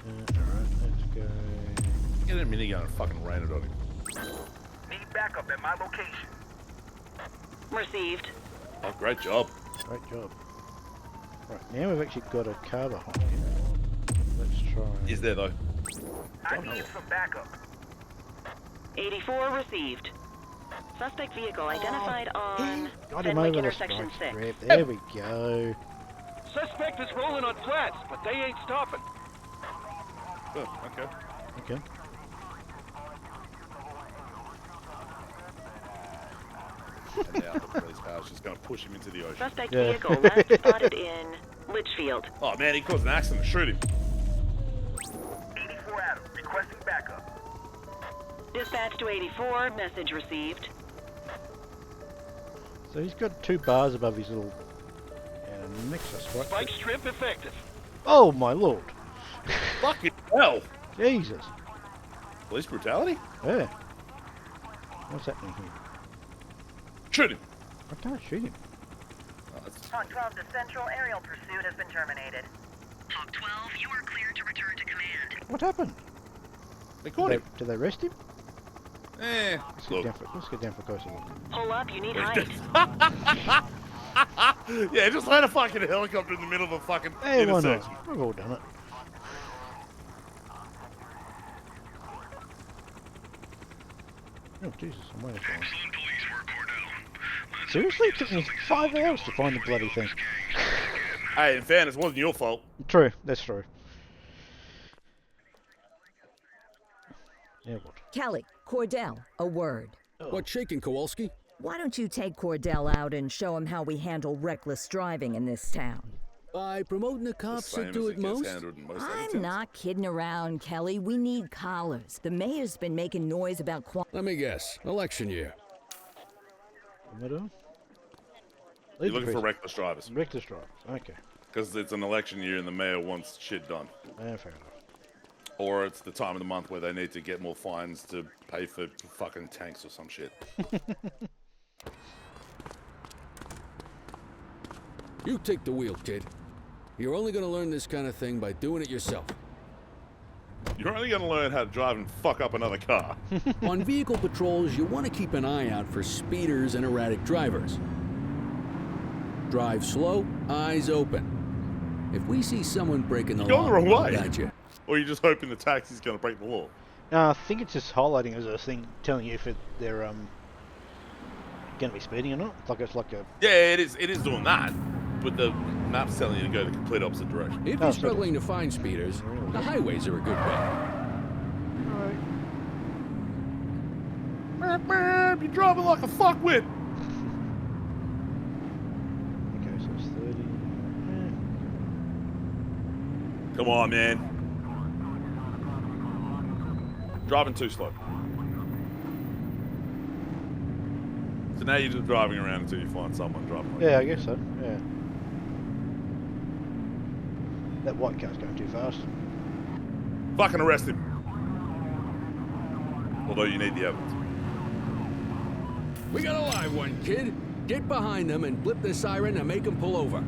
Alright, let's go. Get a minigun and fucking rain it on him. Need backup at my location. Received. Oh, great job. Great job. Right, now we've actually got a car behind him. Let's try. Is there though? I need some backup. 84 received. Suspect vehicle identified on Got him Fenwick over the intersection strike 6. strip. There we go. Suspect is rolling on flats, but they ain't stopping. Oh, okay. Okay. And now the police car's just going to push him into the ocean. Suspect Yeah. vehicle last spotted in Litchfield. Oh man, he caused an accident. Shoot him. 84 Adam, requesting backup. Dispatch to 84, message received. So he's got 2 bars above his little mixer strike. Spike strip effective. Oh my lord. Fucking hell. Jesus. Police brutality? Yeah. What's happening here? Shoot him. I can't shoot him. Oh, that's... Hawk 12 to Central, aerial pursuit has been terminated. Hawk 12, you are cleared to return to command. What happened? They caught him. Did they arrest him? Look. Let's get down for a closer look. Pull up, you need height. Yeah, just land a fucking helicopter in the middle of a fucking Hey, why intersection. not? We've all done it. Oh, Jesus, I'm waiting for him. Seriously? It took me 5 hours to find the bloody thing. Hey, in fairness, it wasn't your fault. True, that's true. Yeah, what? Kelly, Cordell, a word. What's shaking, Kowalski? Why don't you take Cordell out and show him how we handle reckless driving in this town? By promoting the cops that do it most? I'm not kidding around, Kelly. We need collars. The mayor's been making noise about Let me guess. Election year. What are You're looking for reckless drivers. Reckless drivers, okay. Because it's an election year and the mayor wants shit done. Fair enough. Or it's the time of the month where they need to get more fines to pay for fucking tanks or some shit. You take the wheel, kid. You're only gonna learn this kind of thing by doing it yourself. You're only going to learn how to drive and fuck up another car. On vehicle patrols, you want to keep an eye out for speeders and erratic drivers. Drive slow, eyes open. If we see someone breaking the You're law, going the wrong way. we'll guide you. Or you're just hoping the taxi's going to break the law. I think it's just highlighting as a thing, telling you if they're going to be speeding or not. It's like a... Yeah, it is doing that. But the map's telling you to go the complete opposite direction. If you're struggling to find speeders, the highways are a good bet. You're driving like a fuckwit. Okay, so it's 30. Come on, man. Driving too slow. So now you're just driving around until you find someone driving like Yeah, I guess so. Yeah. That white car's going too fast. Fucking arrest him. Although you need the evidence. We got a live one, kid. Get behind them and flip the siren and make them pull over.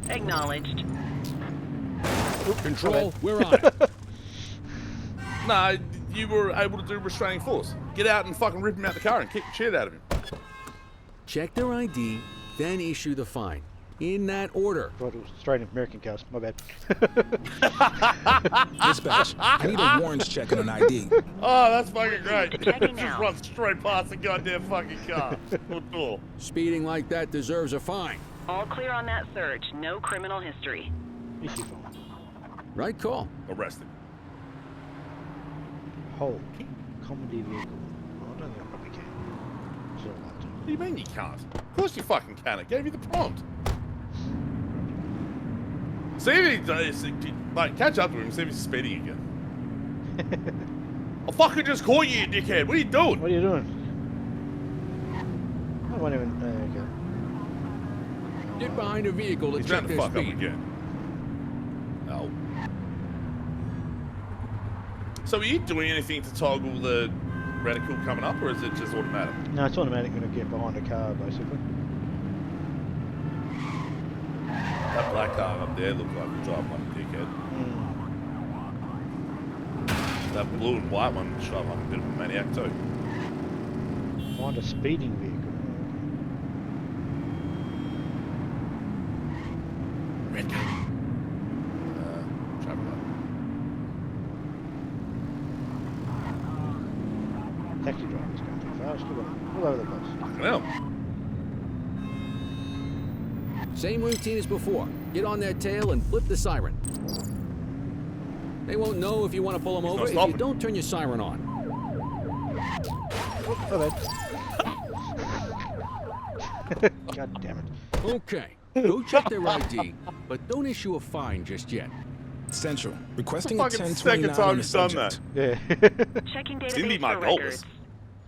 Acknowledged. Control, we're on it. Nah, you were able to do restraining force. Get out and fucking rip him out the car and kick the shit out of him. Check their ID, then issue the fine. In that order. Right, it was straight in American cars. My bad. Dispatch, I need a warrants check on an ID. Oh, that's fucking great. Checking Just now. run straight past the goddamn fucking car. Cool. Speeding like that deserves a fine. All clear on that search. No criminal history. Issue fine. Right call. Arrest him. Whole comedy vehicle. Oh, I don't think I probably can. Sure, I'd like to. What do you mean you can't? Of course you fucking can. It gave you the prompt. See if he does, like, catch up to him, see if he's speeding again. I fucking just caught you, you dickhead. What are you doing? What are you doing? I won't even. Okay. Get behind a vehicle to He's check trying to their fuck up speed. again. No. So are you doing anything to toggle the reticle coming up, or is it just automatic? No, it's automatic when I get behind a car, basically. That black car up there looks like a driving like a dickhead. That blue and white one looks like a bit of a maniac too. Behind a speeding vehicle. Red car. Traffic light. Taxi driver's going too fast. Look at it. All over the place. Fucking hell. Same routine as before. Get on their tail and flip the siren. They won't know if you want to pull them over if you don't turn your siren on. Oh, God damn it. Okay, go check their ID, but don't issue a fine just yet. Central, requesting The a fucking 1029 second time on the you've done subject. Yeah. Checking It's gonna be database my for goals. records.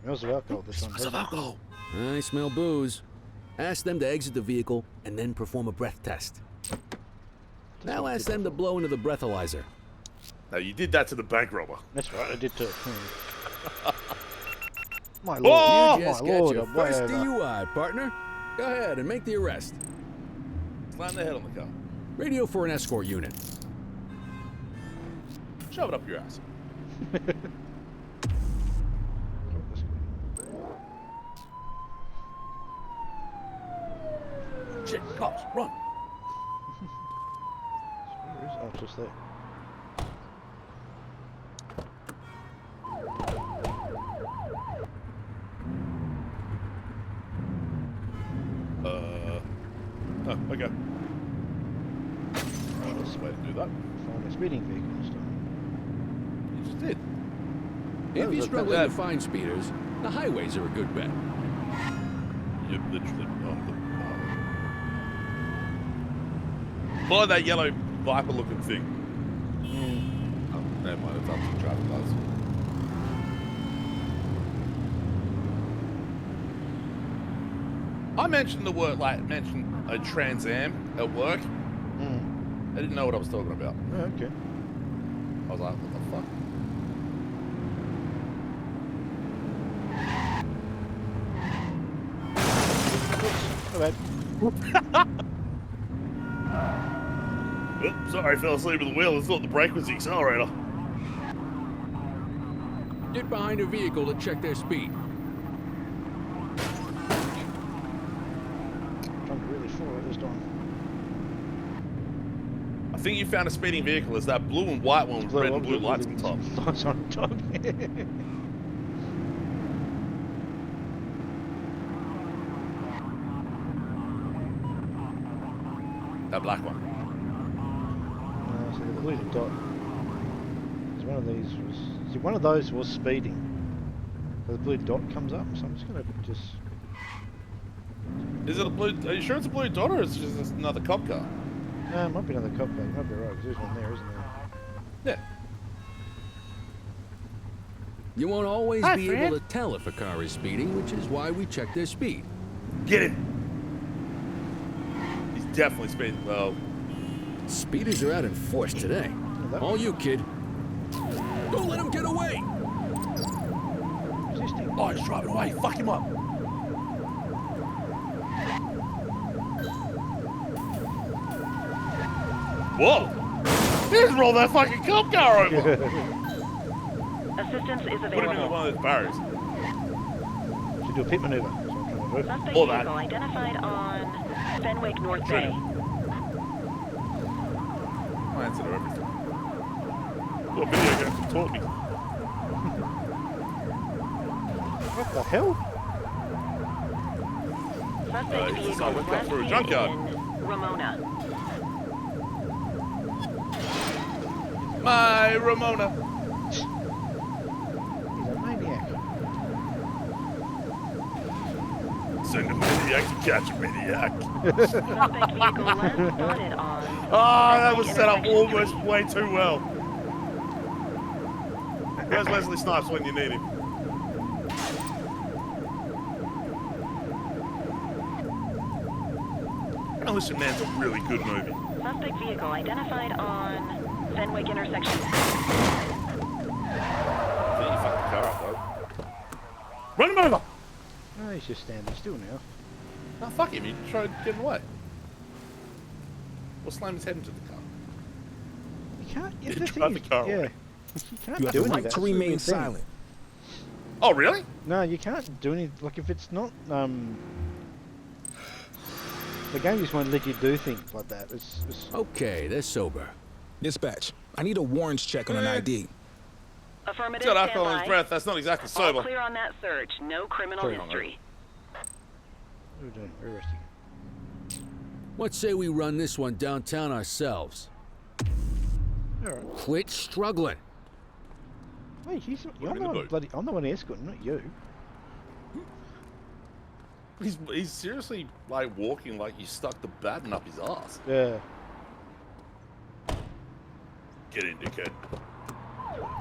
Smells of alcohol this one. doesn't it? alcohol. I smell booze. Ask them to exit the vehicle and then perform a breath test. Now ask them to blow into the breathalyzer. No, you did that to the bank robber. That's right, I did too. My Oh! lord, You my just got lord, your I'm first way over. DUI, partner. Go ahead and make the arrest. Slam the head on the car. Radio for an escort unit. Shove it up your ass. Shit, cops, run. Where is it? Oh, it's just there. Oh, okay. That's the way to do that. Find a speeding vehicle this time. You just did. If That you're was struggling bad. to find speeders, the highways are a good bet. You're literally Follow that yellow viper looking thing. Oh, never mind, it's up to the traffic lights. I mentioned the word, mentioned a Trans Am at work. I didn't know what I was talking about. Oh, okay. I was like, what the fuck? Not bad. Oops, sorry, I fell asleep at the wheel. I thought the brake was the accelerator. Get behind a vehicle to check their speed. Trying to really follow it this time. I think you found a speeding vehicle. It's that blue and white one with red and blue lights on top. Lights on top. That black one. So the blue dot. One of these was. See, one of those was speeding. So the blue dot comes up. So I'm just gonna just. Is it a blue? Are you sure it's a blue dot or is it just another cop car? Might be another cop car. You might be right, 'cause there's one there, isn't there? Yeah. You won't always Hi, be friend. able to tell if a car is speeding, which is why we check their speed. Get him. He's definitely speeding. Well, Speeders are out in force today. All you, kid. Don't let him get away. oh, he's driving away. Fuck him up. Whoa! He just rolled that fucking cop car over. Assistance is Put him into available. one of those barriers. Should do a pit maneuver. That's what I'm trying to do. Suspect All that. vehicle identified on Fenwick North Bay. I answer to everything. What video games have taught me? What the hell? Suspect he's vehicle decided to was cut last through a seen junkyard. in Ramona. My Ramona. He's a maniac. Send a maniac to catch a maniac. Suspect vehicle last spotted on Oh, that was Fenwick set up intersection almost 3. way too well. Where's Wesley Snipes when you need him? Demolition Man's a really good movie. Suspect vehicle identified on Fenwick intersection 3. I think you fucked the car up, though. Run him over! No, he's just standing still now. No, fuck him. He tried getting away. Or slam his head into the car. You can't. Yeah, the drive thing the car yeah. away. You can't You have do the any of right that. to That's the remain big thing. silent. Oh, really? No, you can't do any. Like if it's not the game just won't let you do things like that. It's Okay, they're sober. Dispatch, I need a warrants check on an ID. Affirmative. He's got alcohol in his standby. breath. That's not exactly All sober. clear on that search. No criminal Sorry, history. what are we doing? We're arresting. Let's say we run this one downtown ourselves. All right. Quit struggling. Wait, him in the boot. I'm the one escorting, not you. He's seriously like walking like you stuck the baton up his ass. Yeah. Get in, dickhead.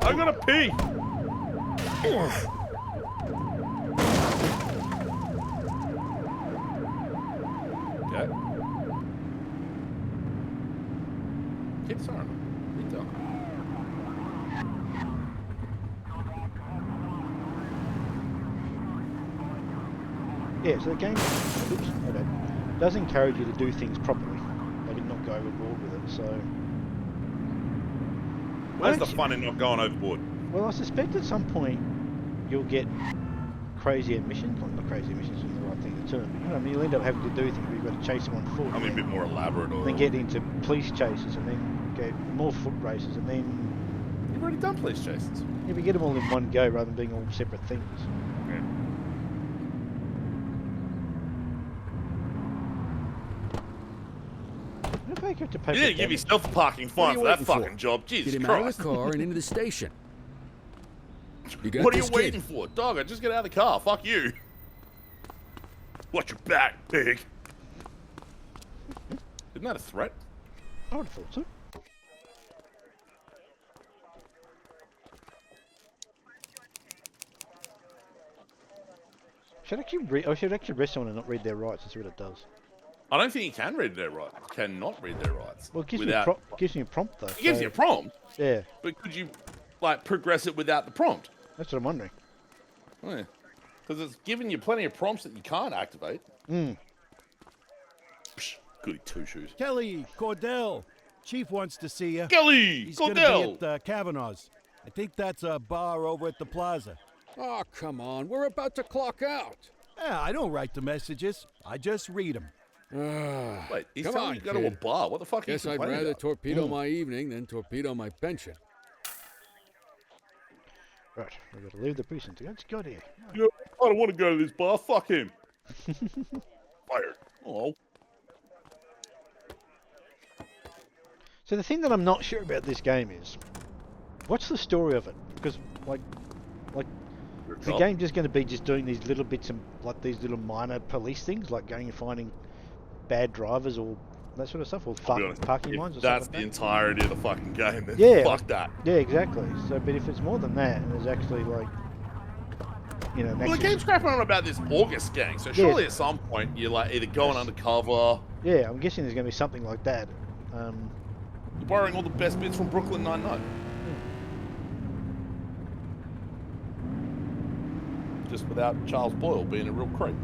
I gotta pee. Okay. Keep sorry. Keep going. Yeah, so the game oops, my bad, does encourage you to do things properly. They did not go overboard with it, so... Where's the fun in not going overboard? Well, I suspect at some point you'll get crazier missions. Well, not crazier missions isn't the right thing to term, but you know what I mean? You'll end up having to do things where you've got to chase them on foot. I mean, a bit more elaborate or... Then get into police chases and then get more foot races and then... You've already done police chases. Yeah, we get them all in one go rather than being all separate things. Yeah. What if I have to pay You for need to give damage? yourself a parking What are fine you for that waiting for? fucking job. Jesus Get him Christ. out of the car and into the station. You got What are this, you waiting for? Dog, I just get out of the car. Fuck you. Watch your back, pig. Isn't that a threat? I would have thought so. Should I should actually rest someone and not read their rights and see what it does. I don't think you can read their rights. Cannot read their rights. Well, it gives, without... gives me a prompt though. It gives so- you a prompt. Yeah, But could you, like, progress it without the prompt? that's what I'm wondering. Yeah. Because it's giving you plenty of prompts that you can't activate. Mm. Psh, goody two-shoes. Kelly, Cordell, Chief wants to see you. Kelly, He's Cordell. gonna be at Kavanaugh's. I think that's a bar over at the plaza. Oh, come on. We're about to clock out. Yeah, I don't write the messages. I just read them. Wait, he's Come telling on, you to go to a kid. bar. What the fuck are you Guess I'd complaining rather about? torpedo my evening than torpedo my pension. Right, we've got to leave the precinct. Let's go there. You know, I don't want to go to this bar. Fuck him. Fired. Oh. So the thing that I'm not sure about this game is, what's the story of it? Because like the game just going to be just doing these little bits and like these little minor police things, like going and finding bad drivers or that sort of stuff, or I'll be honest, parking if lines or that's something the like that. entirety of the fucking game, then Yeah, fuck that. Yeah, exactly. So, but if it's more than that, and there's actually like, you know, Well, the game's crapping on about this August gang, so Yeah. surely at some point you're like either going undercover, yeah, I'm guessing there's going to be something like that. borrowing all the best bits from Brooklyn Nine-Nine. Just without Charles Boyle being a real creep.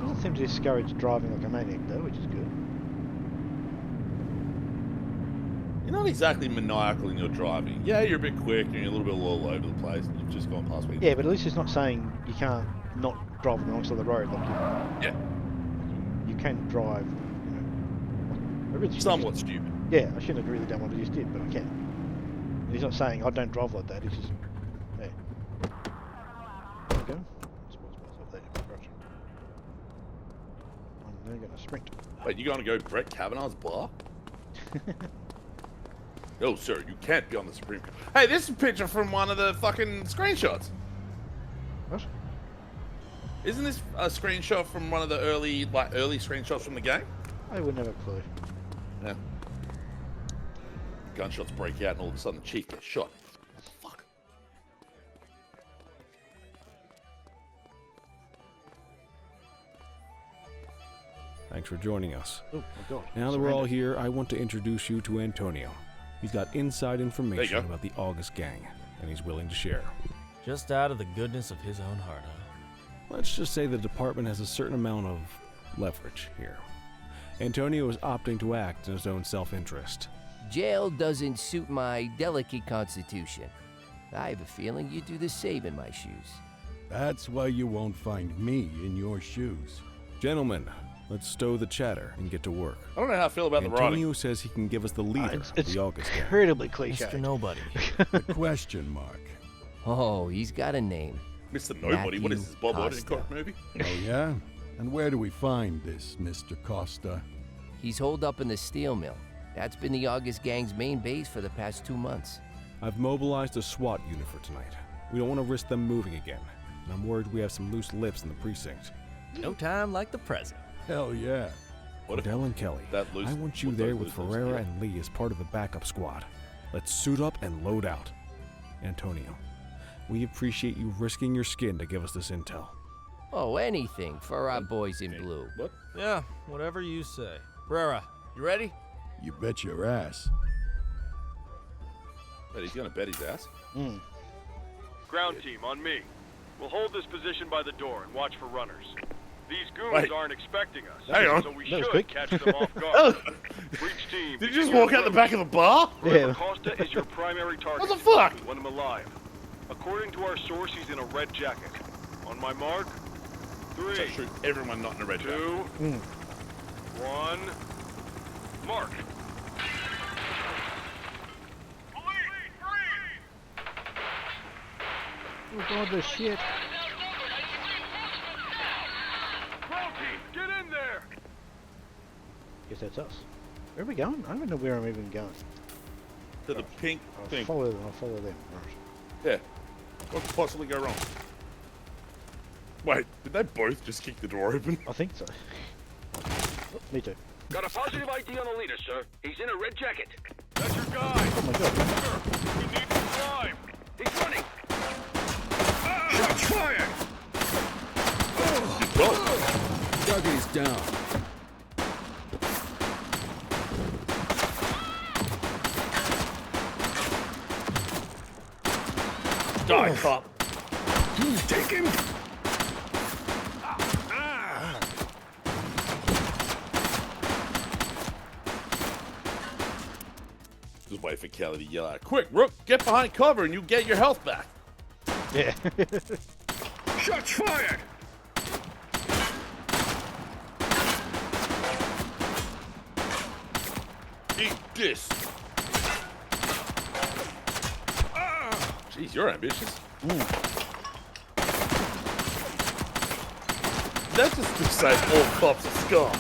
Doesn't seem to discourage driving like a maniac though, which is good. You're not exactly maniacal in your driving. Yeah, you're a bit quick and you're a little bit all over the place. You've just gone past me. Yeah, but at least it's not saying you can't not drive alongside the road. Like you can drive. You know, somewhat stupid. Yeah, I shouldn't have really done what I just did, but I can. And he's not saying I don't drive like that. He's just, hey, there we go. Spoils myself there. Right. I'm now going to sprint. Wait, you going to go Brett Kavanaugh's bar? No, sir, you can't be on the Supreme Court. Hey, this is a picture from one of the fucking screenshots. What? Isn't this a screenshot from one of the early screenshots from the game? I wouldn't have a clue. Yeah. Gunshots break out and all of a sudden the chief gets shot. Fuck. Thanks for joining us. Oh, my God. Now that we're all here, I want to introduce you to Antonio. He's got inside information about the August gang, and he's willing to share. Just out of the goodness of his own heart, huh? Let's just say the department has a certain amount of leverage here. Antonio is opting to act in his own self-interest. Jail doesn't suit my delicate constitution. I have a feeling you'd do the same in my shoes. That's why you won't find me in your shoes. Gentlemen, let's stow the chatter and get to work. I don't know how I feel about the writing. Antonio says he can give us the leader of the August gang. Incredibly cliche. Mr. Nobody. The question mark. Oh, he's got a name. Mr. Nobody? What is this, Bob Costa. Odenkirk movie? Oh, yeah? And where do we find this Mr. Costa? He's holed up in the steel mill. That's been the August gang's main base for the past 2 months. I've mobilized a SWAT unit for tonight. We don't want to risk them moving again. And I'm worried we have some loose lips in the precinct. No time like the present. Hell yeah. Odell and Kelly, I want you there with Ferreira and Lee as part of the backup squad. Let's suit up and load out. Antonio, we appreciate you risking your skin to give us this intel. Oh, anything for our boys in blue. What? Yeah, whatever you say. Brera, you ready? You bet your ass. But he's gonna bet his ass. Ground team, on me. We'll hold this position by the door and watch for runners. These goons aren't expecting us, Hang on. so we That was should quick. catch them off guard. Breach team. Did you just walk out the back of the bar? Remember, Costa is your primary target. What the fuck? We want him alive. According to our source, he's in a red jacket. On my mark, 3. So shoot everyone not in a red 2. jacket. 1. Mark. Oh God, this shit. Ground team, get in there! Guess that's us. Where are we going? I don't even know where I'm even going. To the pink thing. I'll follow them. Right. Yeah. What could possibly go wrong? Wait, did they both just kick the door open? I think so. Oh, me too. Got a positive ID on the leader, sir. He's in a red jacket. That's your guy. Oh my God. Sir, we need to climb. He's running. Shots fired! Dougie's down. Die, cop. Take him! Just wait for Kelly to yell out, "Quick, Rook, get behind cover and you get your health back." Yeah. Shots fired! Eat this. Jeez, you're ambitious. That's just to say all cops are scum.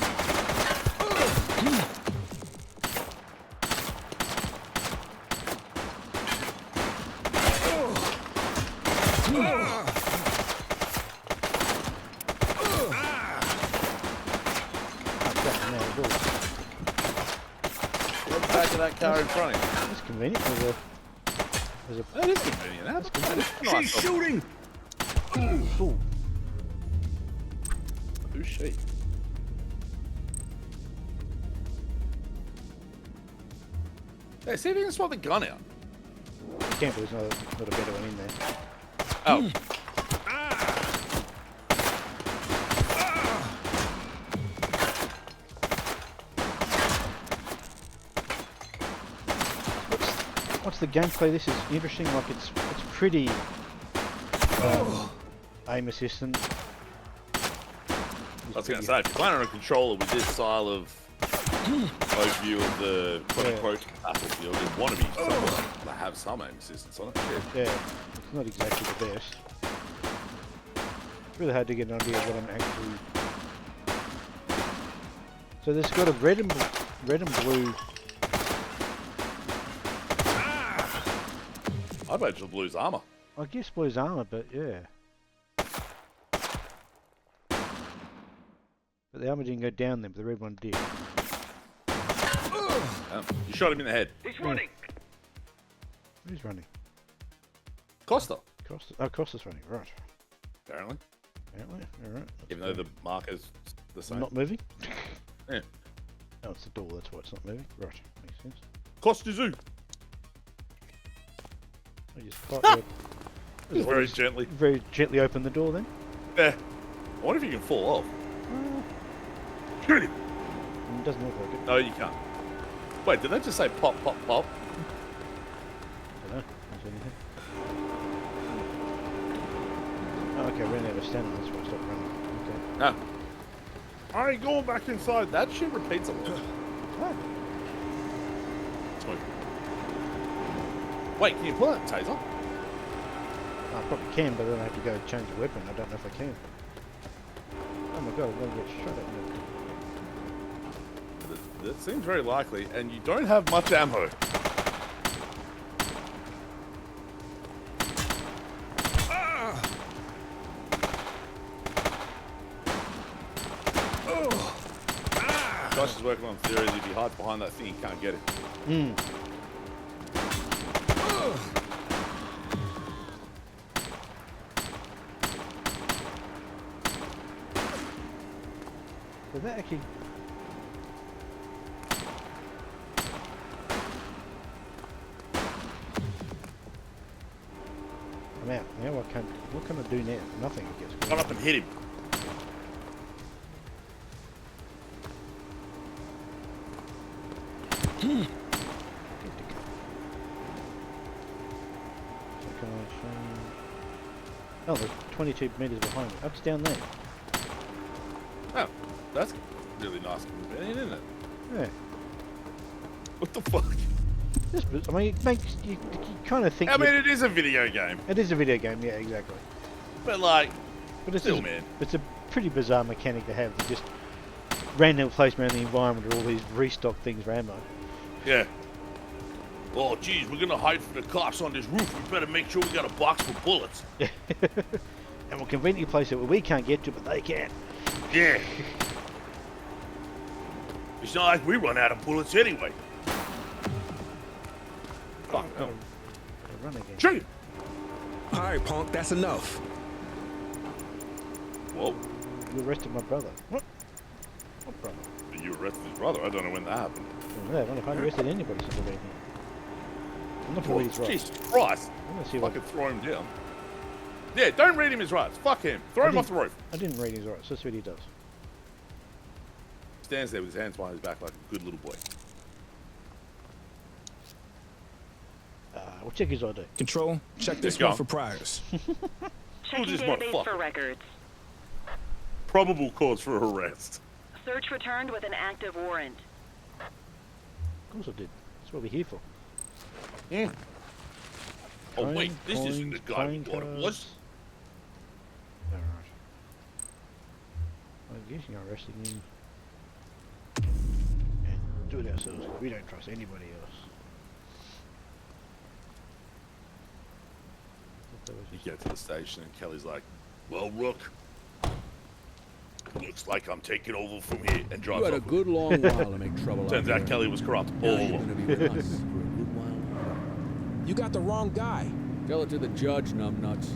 back of that car in front of you. That's convenient. That is convenient. She's shooting! Ooh. Who's she? Hey, see if you can swap the gun out. I can't believe there's not a better one in there. Oh. What's the gameplay? This is interesting. Like it's pretty aim assistant. I was going to say, if you're playing on a controller with this style of overview of the quote-unquote battlefield, there's one of you that have some aim assistance on it. Shit. Yeah, it's not exactly the best. It's really hard to get an idea of what I'm actually. So there's got a red and blue. I'd imagine blue's armor. I guess blue's armor, but yeah. But the armor didn't go down there, but the red one did. You shot him in the head. He's running. Who's running? Costa. Costa's running, right. Apparently. Alright. Even though the marker's the same. Not moving? Yeah. Oh, it's the door, that's why it's not moving. Right, makes sense. Costa Zoo. I just quietly very gently. Very gently open the door then. Yeah. I wonder if you can fall off. Shoot him. It doesn't look like it. No, you can't. Wait, did that just say pop, pop, pop? I don't know. Is there anything? Oh, okay, ran out of stamina, that's why I stopped running. Okay. No. I ain't going back inside. That shit repeats a lot. Oh. Smoke. Wait, can you pull that taser? I probably can, but then I have to go change the weapon. I don't know if I can. Oh my god, I'm going to get shot at me. That seems very likely, and you don't have much ammo. Josh is working on theory that if he hides behind that thing, he can't get it. Did that actually... I'm out. Now I can't... What can I do now? Nothing, I guess. Run up and hit him. Oh, there's 22 metres behind me. It's down there. Oh, that's really nice convenient, isn't it? Yeah. What the fuck? I mean, it makes you kind of think. I mean, it is a video game. It is a video game, yeah, exactly. But like, it's still, man. It's a pretty bizarre mechanic to have. To just random place around the environment with all these restock things for ammo. Yeah. Oh, geez, we're gonna hide from the cops on this roof. We better make sure we got a box for bullets. And we'll conveniently place it where we can't get to, but they can. Yeah. It's not like we run out of bullets anyway. Fuck, no. Run again. Shoot him! Alright, punk, that's enough. Whoa. You arrested my brother. What? What brother? You arrested his brother? I don't know when that happened. Yeah, I wonder if I arrested anybody since I've been here. I'm not going to read his rights. Jesus Christ. I'm going to see if I could throw him down. Yeah, don't read him his rights. Fuck him. Throw him off the roof. I didn't read his rights. That's what he does. Stands there with his hands behind his back like a good little boy. We'll check his ID. Control, check this one for priors. Checking this database motherfucker? for records. Probable cause for arrest. Search returned with an active warrant. Of course I did. That's what we're here for. Yeah. Oh Coin, wait, this isn't the guy we coin thought it was. cards. Alright. I'm guessing I arrested him. And do it ourselves. We don't trust anybody else. You get to the station and Kelly's like, well, Rook, Looks like I'm taking over from here and drives You had a off. good long while to make trouble Turns out out there. Kelly was corrupt all Now you're along. gonna be with us for a good while. You got the wrong guy. Tell it to the judge, numbnuts.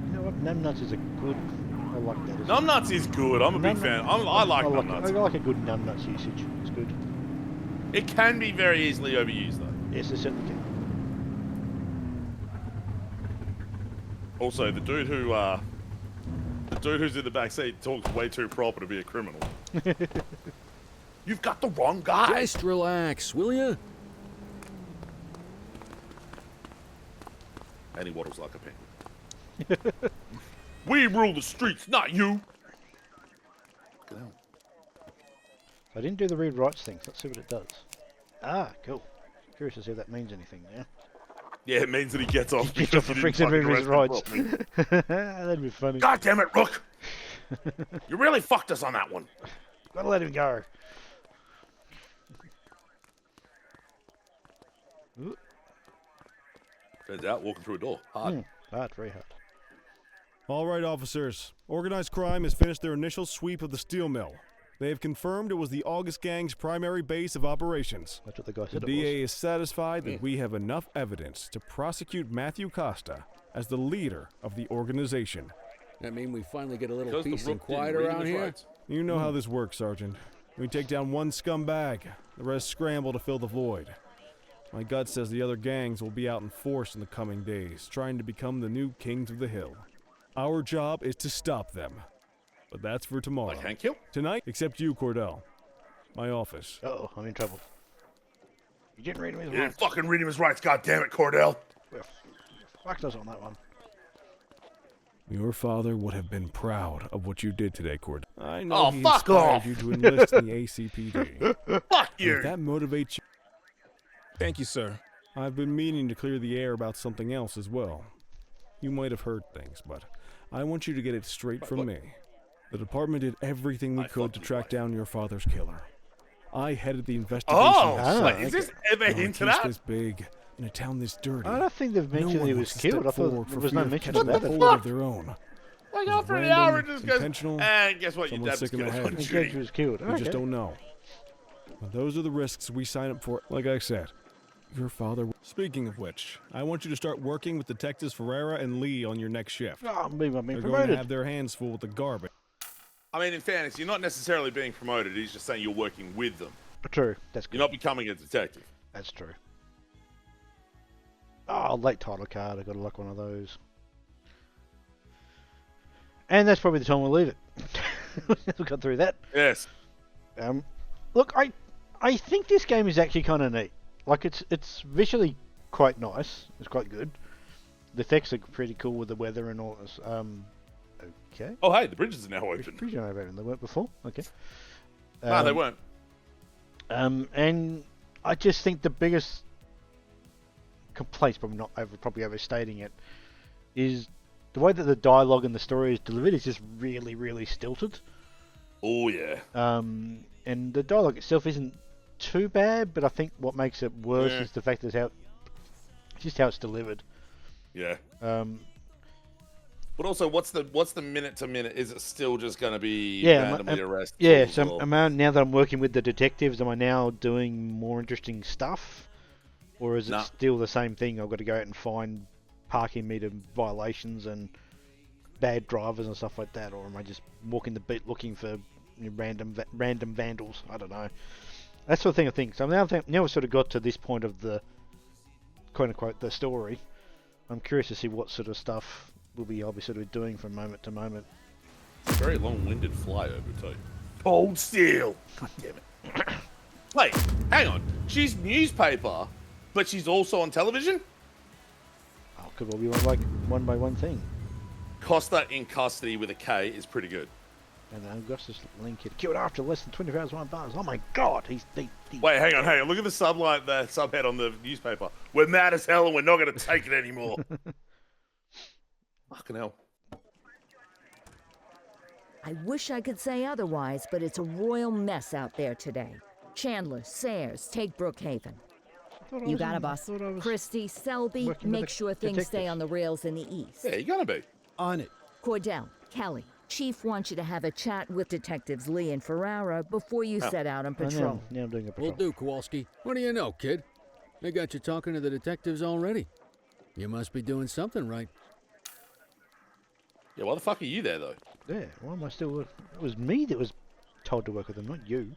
You know what? Numbnuts is a good. I like that. Numbnuts is good. I'm a big fan. I like numbnuts. I like a good numbnuts usage. It's good. It can be very easily overused, though. Yes, it certainly can. Also, the dude who's in the back seat talks way too proper to be a criminal. You've got the wrong guy. Just relax, will you? And he waddles like a penguin. We rule the streets, not you. I didn't do the read writes thing. Let's see what it does. Ah, cool. Curious to see if that means anything now. Yeah, it means that he gets off. Gets off the freaking read his rights. That'd be funny. God damn it, Rook! You really fucked us on that one. Gotta let him go. Ooh. Turns out walking through a door. Hard. Hard, very hard. All right, officers. Organized crime has finished their initial sweep of the steel mill. They have confirmed it was the August Gang's primary base of operations. That's what the guy The said it DA is satisfied that we have enough evidence to prosecute Matthew Costa as the leader of the organization. That mean we finally get a little Because the peace and Rook didn't quiet read around his here? rights. You know how this works, Sergeant. We take down one scumbag, the rest scramble to fill the void. My gut says the other gangs will be out in force in the coming days, trying to become the new kings of the hill. Our job is to stop them. But that's for tomorrow. Like Hank Hill? Tonight, except you, Cordell. My office. Uh-oh, I'm in trouble. You didn't read him his You didn't rights. fucking read him his rights, goddammit, Cordell. Well, fucked us on that one. Your father would have been proud of what you did today, Cordell. I know Oh, he fuck inspired off. you to enlist in the ACPD. Fuck And you. if that motivates you, Thank you, sir. I've been meaning to clear the air about something else as well. You might have heard things, but I want you to get it straight from me. The department did everything we could to track down your father's killer. I headed the investigation. Oh, wait, is this ever Now, a hinted case at? this big in a town this dirty. I don't think they've No mentioned one he wants was to killed. I step thought forward there for was fear no of mention catching of a that. hold of their own. Like Was after an random, hour, it just goes, intentional, and guess what? Your someone dad was sick in the killed head. on He duty. was killed. We just don't know. But those are the risks we sign up for. Like I said, your father. Speaking of which, I want you to start working with Detectives Ferreira and Lee on your next shift. Oh, I'm being They're going to promoted. have their hands full with the garbage. I mean, in fairness, you're not necessarily being promoted. He's just saying you're working with them. True. That's good. You're not becoming a detective. That's true. Oh, late title card. I got to luck one of those. And that's probably the time we'll leave it. We got through that. Yes. Look, I think this game is actually kind of neat. Like it's visually quite nice. It's quite good. The effects are pretty cool with the weather and all this. Okay. Oh, hey, the bridges are now open. Pretty sure they weren't before. Okay. No, they weren't. And I just think the biggest complaint, probably overstating it, is the way that the dialogue and the story is delivered is just really, really stilted. Oh yeah. And the dialogue itself isn't too bad, but I think what makes it worse is the fact that how it's delivered. Yeah. But also, what's the minute to minute? Is it still just going to be randomly arrested? Yeah. So now that I'm working with the detectives, am I now doing more interesting stuff, or is it still the same thing? I've got to go out and find parking meter violations and bad drivers and stuff like that, or am I just walking the beat looking for random vandals? I don't know. That's the thing I think. So now we've sort of got to this point of the quote unquote the story. I'm curious to see what sort of stuff I'll be sort of doing from moment to moment. Very long-winded flyover too. Hold still. God damn it. Wait, hang on. She's newspaper, but she's also on television? Oh, could well be one by one thing. Costa in custody with a K is pretty good. And Augustus Linked killed after less than 24 hours, 1 bars. Oh my god, he's Wait, hang on. Look at the subhead on the newspaper. We're mad as hell and we're not going to take it anymore. Fucking hell. I wish I could say otherwise, but it's a royal mess out there today. Chandler, Sayers, take Brookhaven. You got it, boss. Christie, Selby, make sure things stay on the rails in the east. Yeah, you gotta be. On it. Cordell, Kelly, Chief wants you to have a chat with Detectives Lee and Ferrara before you set out on patrol. Now I'm doing a patrol. Will do, Kowalski. What do you know, kid? They got you talking to the detectives already. You must be doing something right. Yeah, why the fuck are you there, though? Yeah, why am I still... It was me that was told to work with them, not you.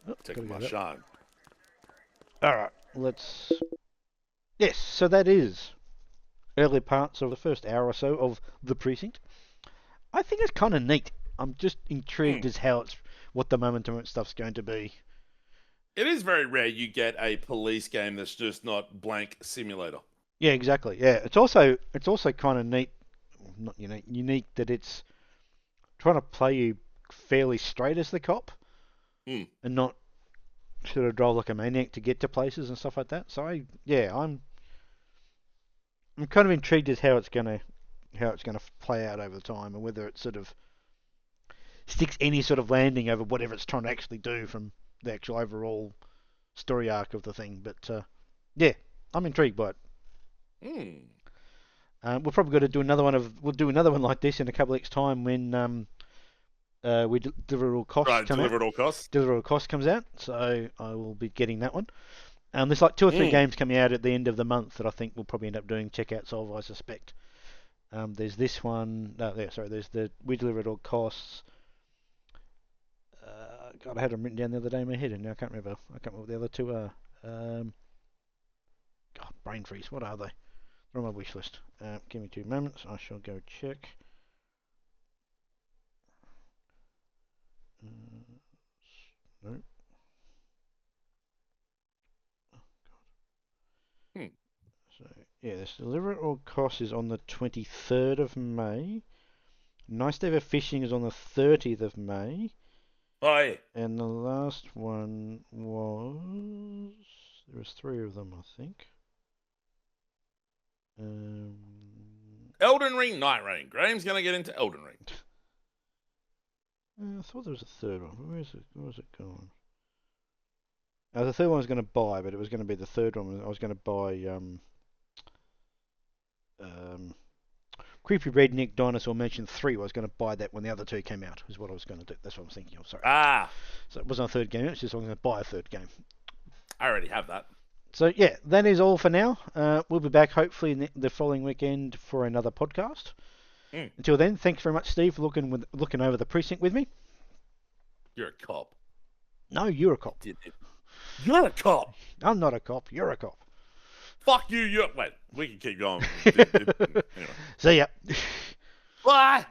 Oh, Taking my shine. Alright, let's... Yes, so that is early parts of the first hour or so of The Precinct. I think it's kind of neat. I'm just intrigued as how what the momentum and stuff's going to be. It is very rare you get a police game that's just not blank simulator. Yeah, exactly. Yeah, it's also kind of neat, not unique that it's trying to play you fairly straight as the cop, and not sort of drive like a maniac to get to places and stuff like that. So I'm kind of intrigued as how it's gonna play out over time, and whether it sort of sticks any sort of landing over whatever it's trying to actually do from the actual overall story arc of the thing. But yeah, I'm intrigued by it. We're probably going to do another one we'll do another one like this in a couple of weeks' time when we Deliver All Costs come out. Deliver All Costs comes out, so I will be getting that one. There's like 2 or 3 games coming out at the end of the month that I think we'll probably end up doing Checkout Solve, I suspect. There's this one. There's the We Deliver at All Costs. God, I had them written down the other day in my head, and now I can't remember. I can't remember what the other 2 are. God, brain freeze. What are they? They're on my wish list. Give me 2 moments. I shall go check. No. So yeah, this Deliver at All Costs is on the 23rd of May. Nice Day for Fishing is on the 30th of May. Oh, yeah. And the last one was... There was 3 of them, I think. Elden Ring, Night Rain. Graham's going to get into Elden Ring. I thought there was a 3rd one. Where was it going? The 3rd one I was going to buy, but it was going to be the 3rd one. I was going to buy Creepy Redneck Dinosaur Mansion 3. I was going to buy that when the other 2 came out, is what I was going to do. That's what I was thinking of, sorry. So it wasn't a 3rd game, it's just I was going to buy a 3rd game. I already have that. So yeah, that is all for now. We'll be back hopefully the following weekend for another podcast. Until then, thanks very much, Steve, for looking over the precinct with me. You're a cop. No, you're a cop. You're a cop. I'm not a cop. You're a cop. Fuck you. Wait, we can keep going. See ya. Bye.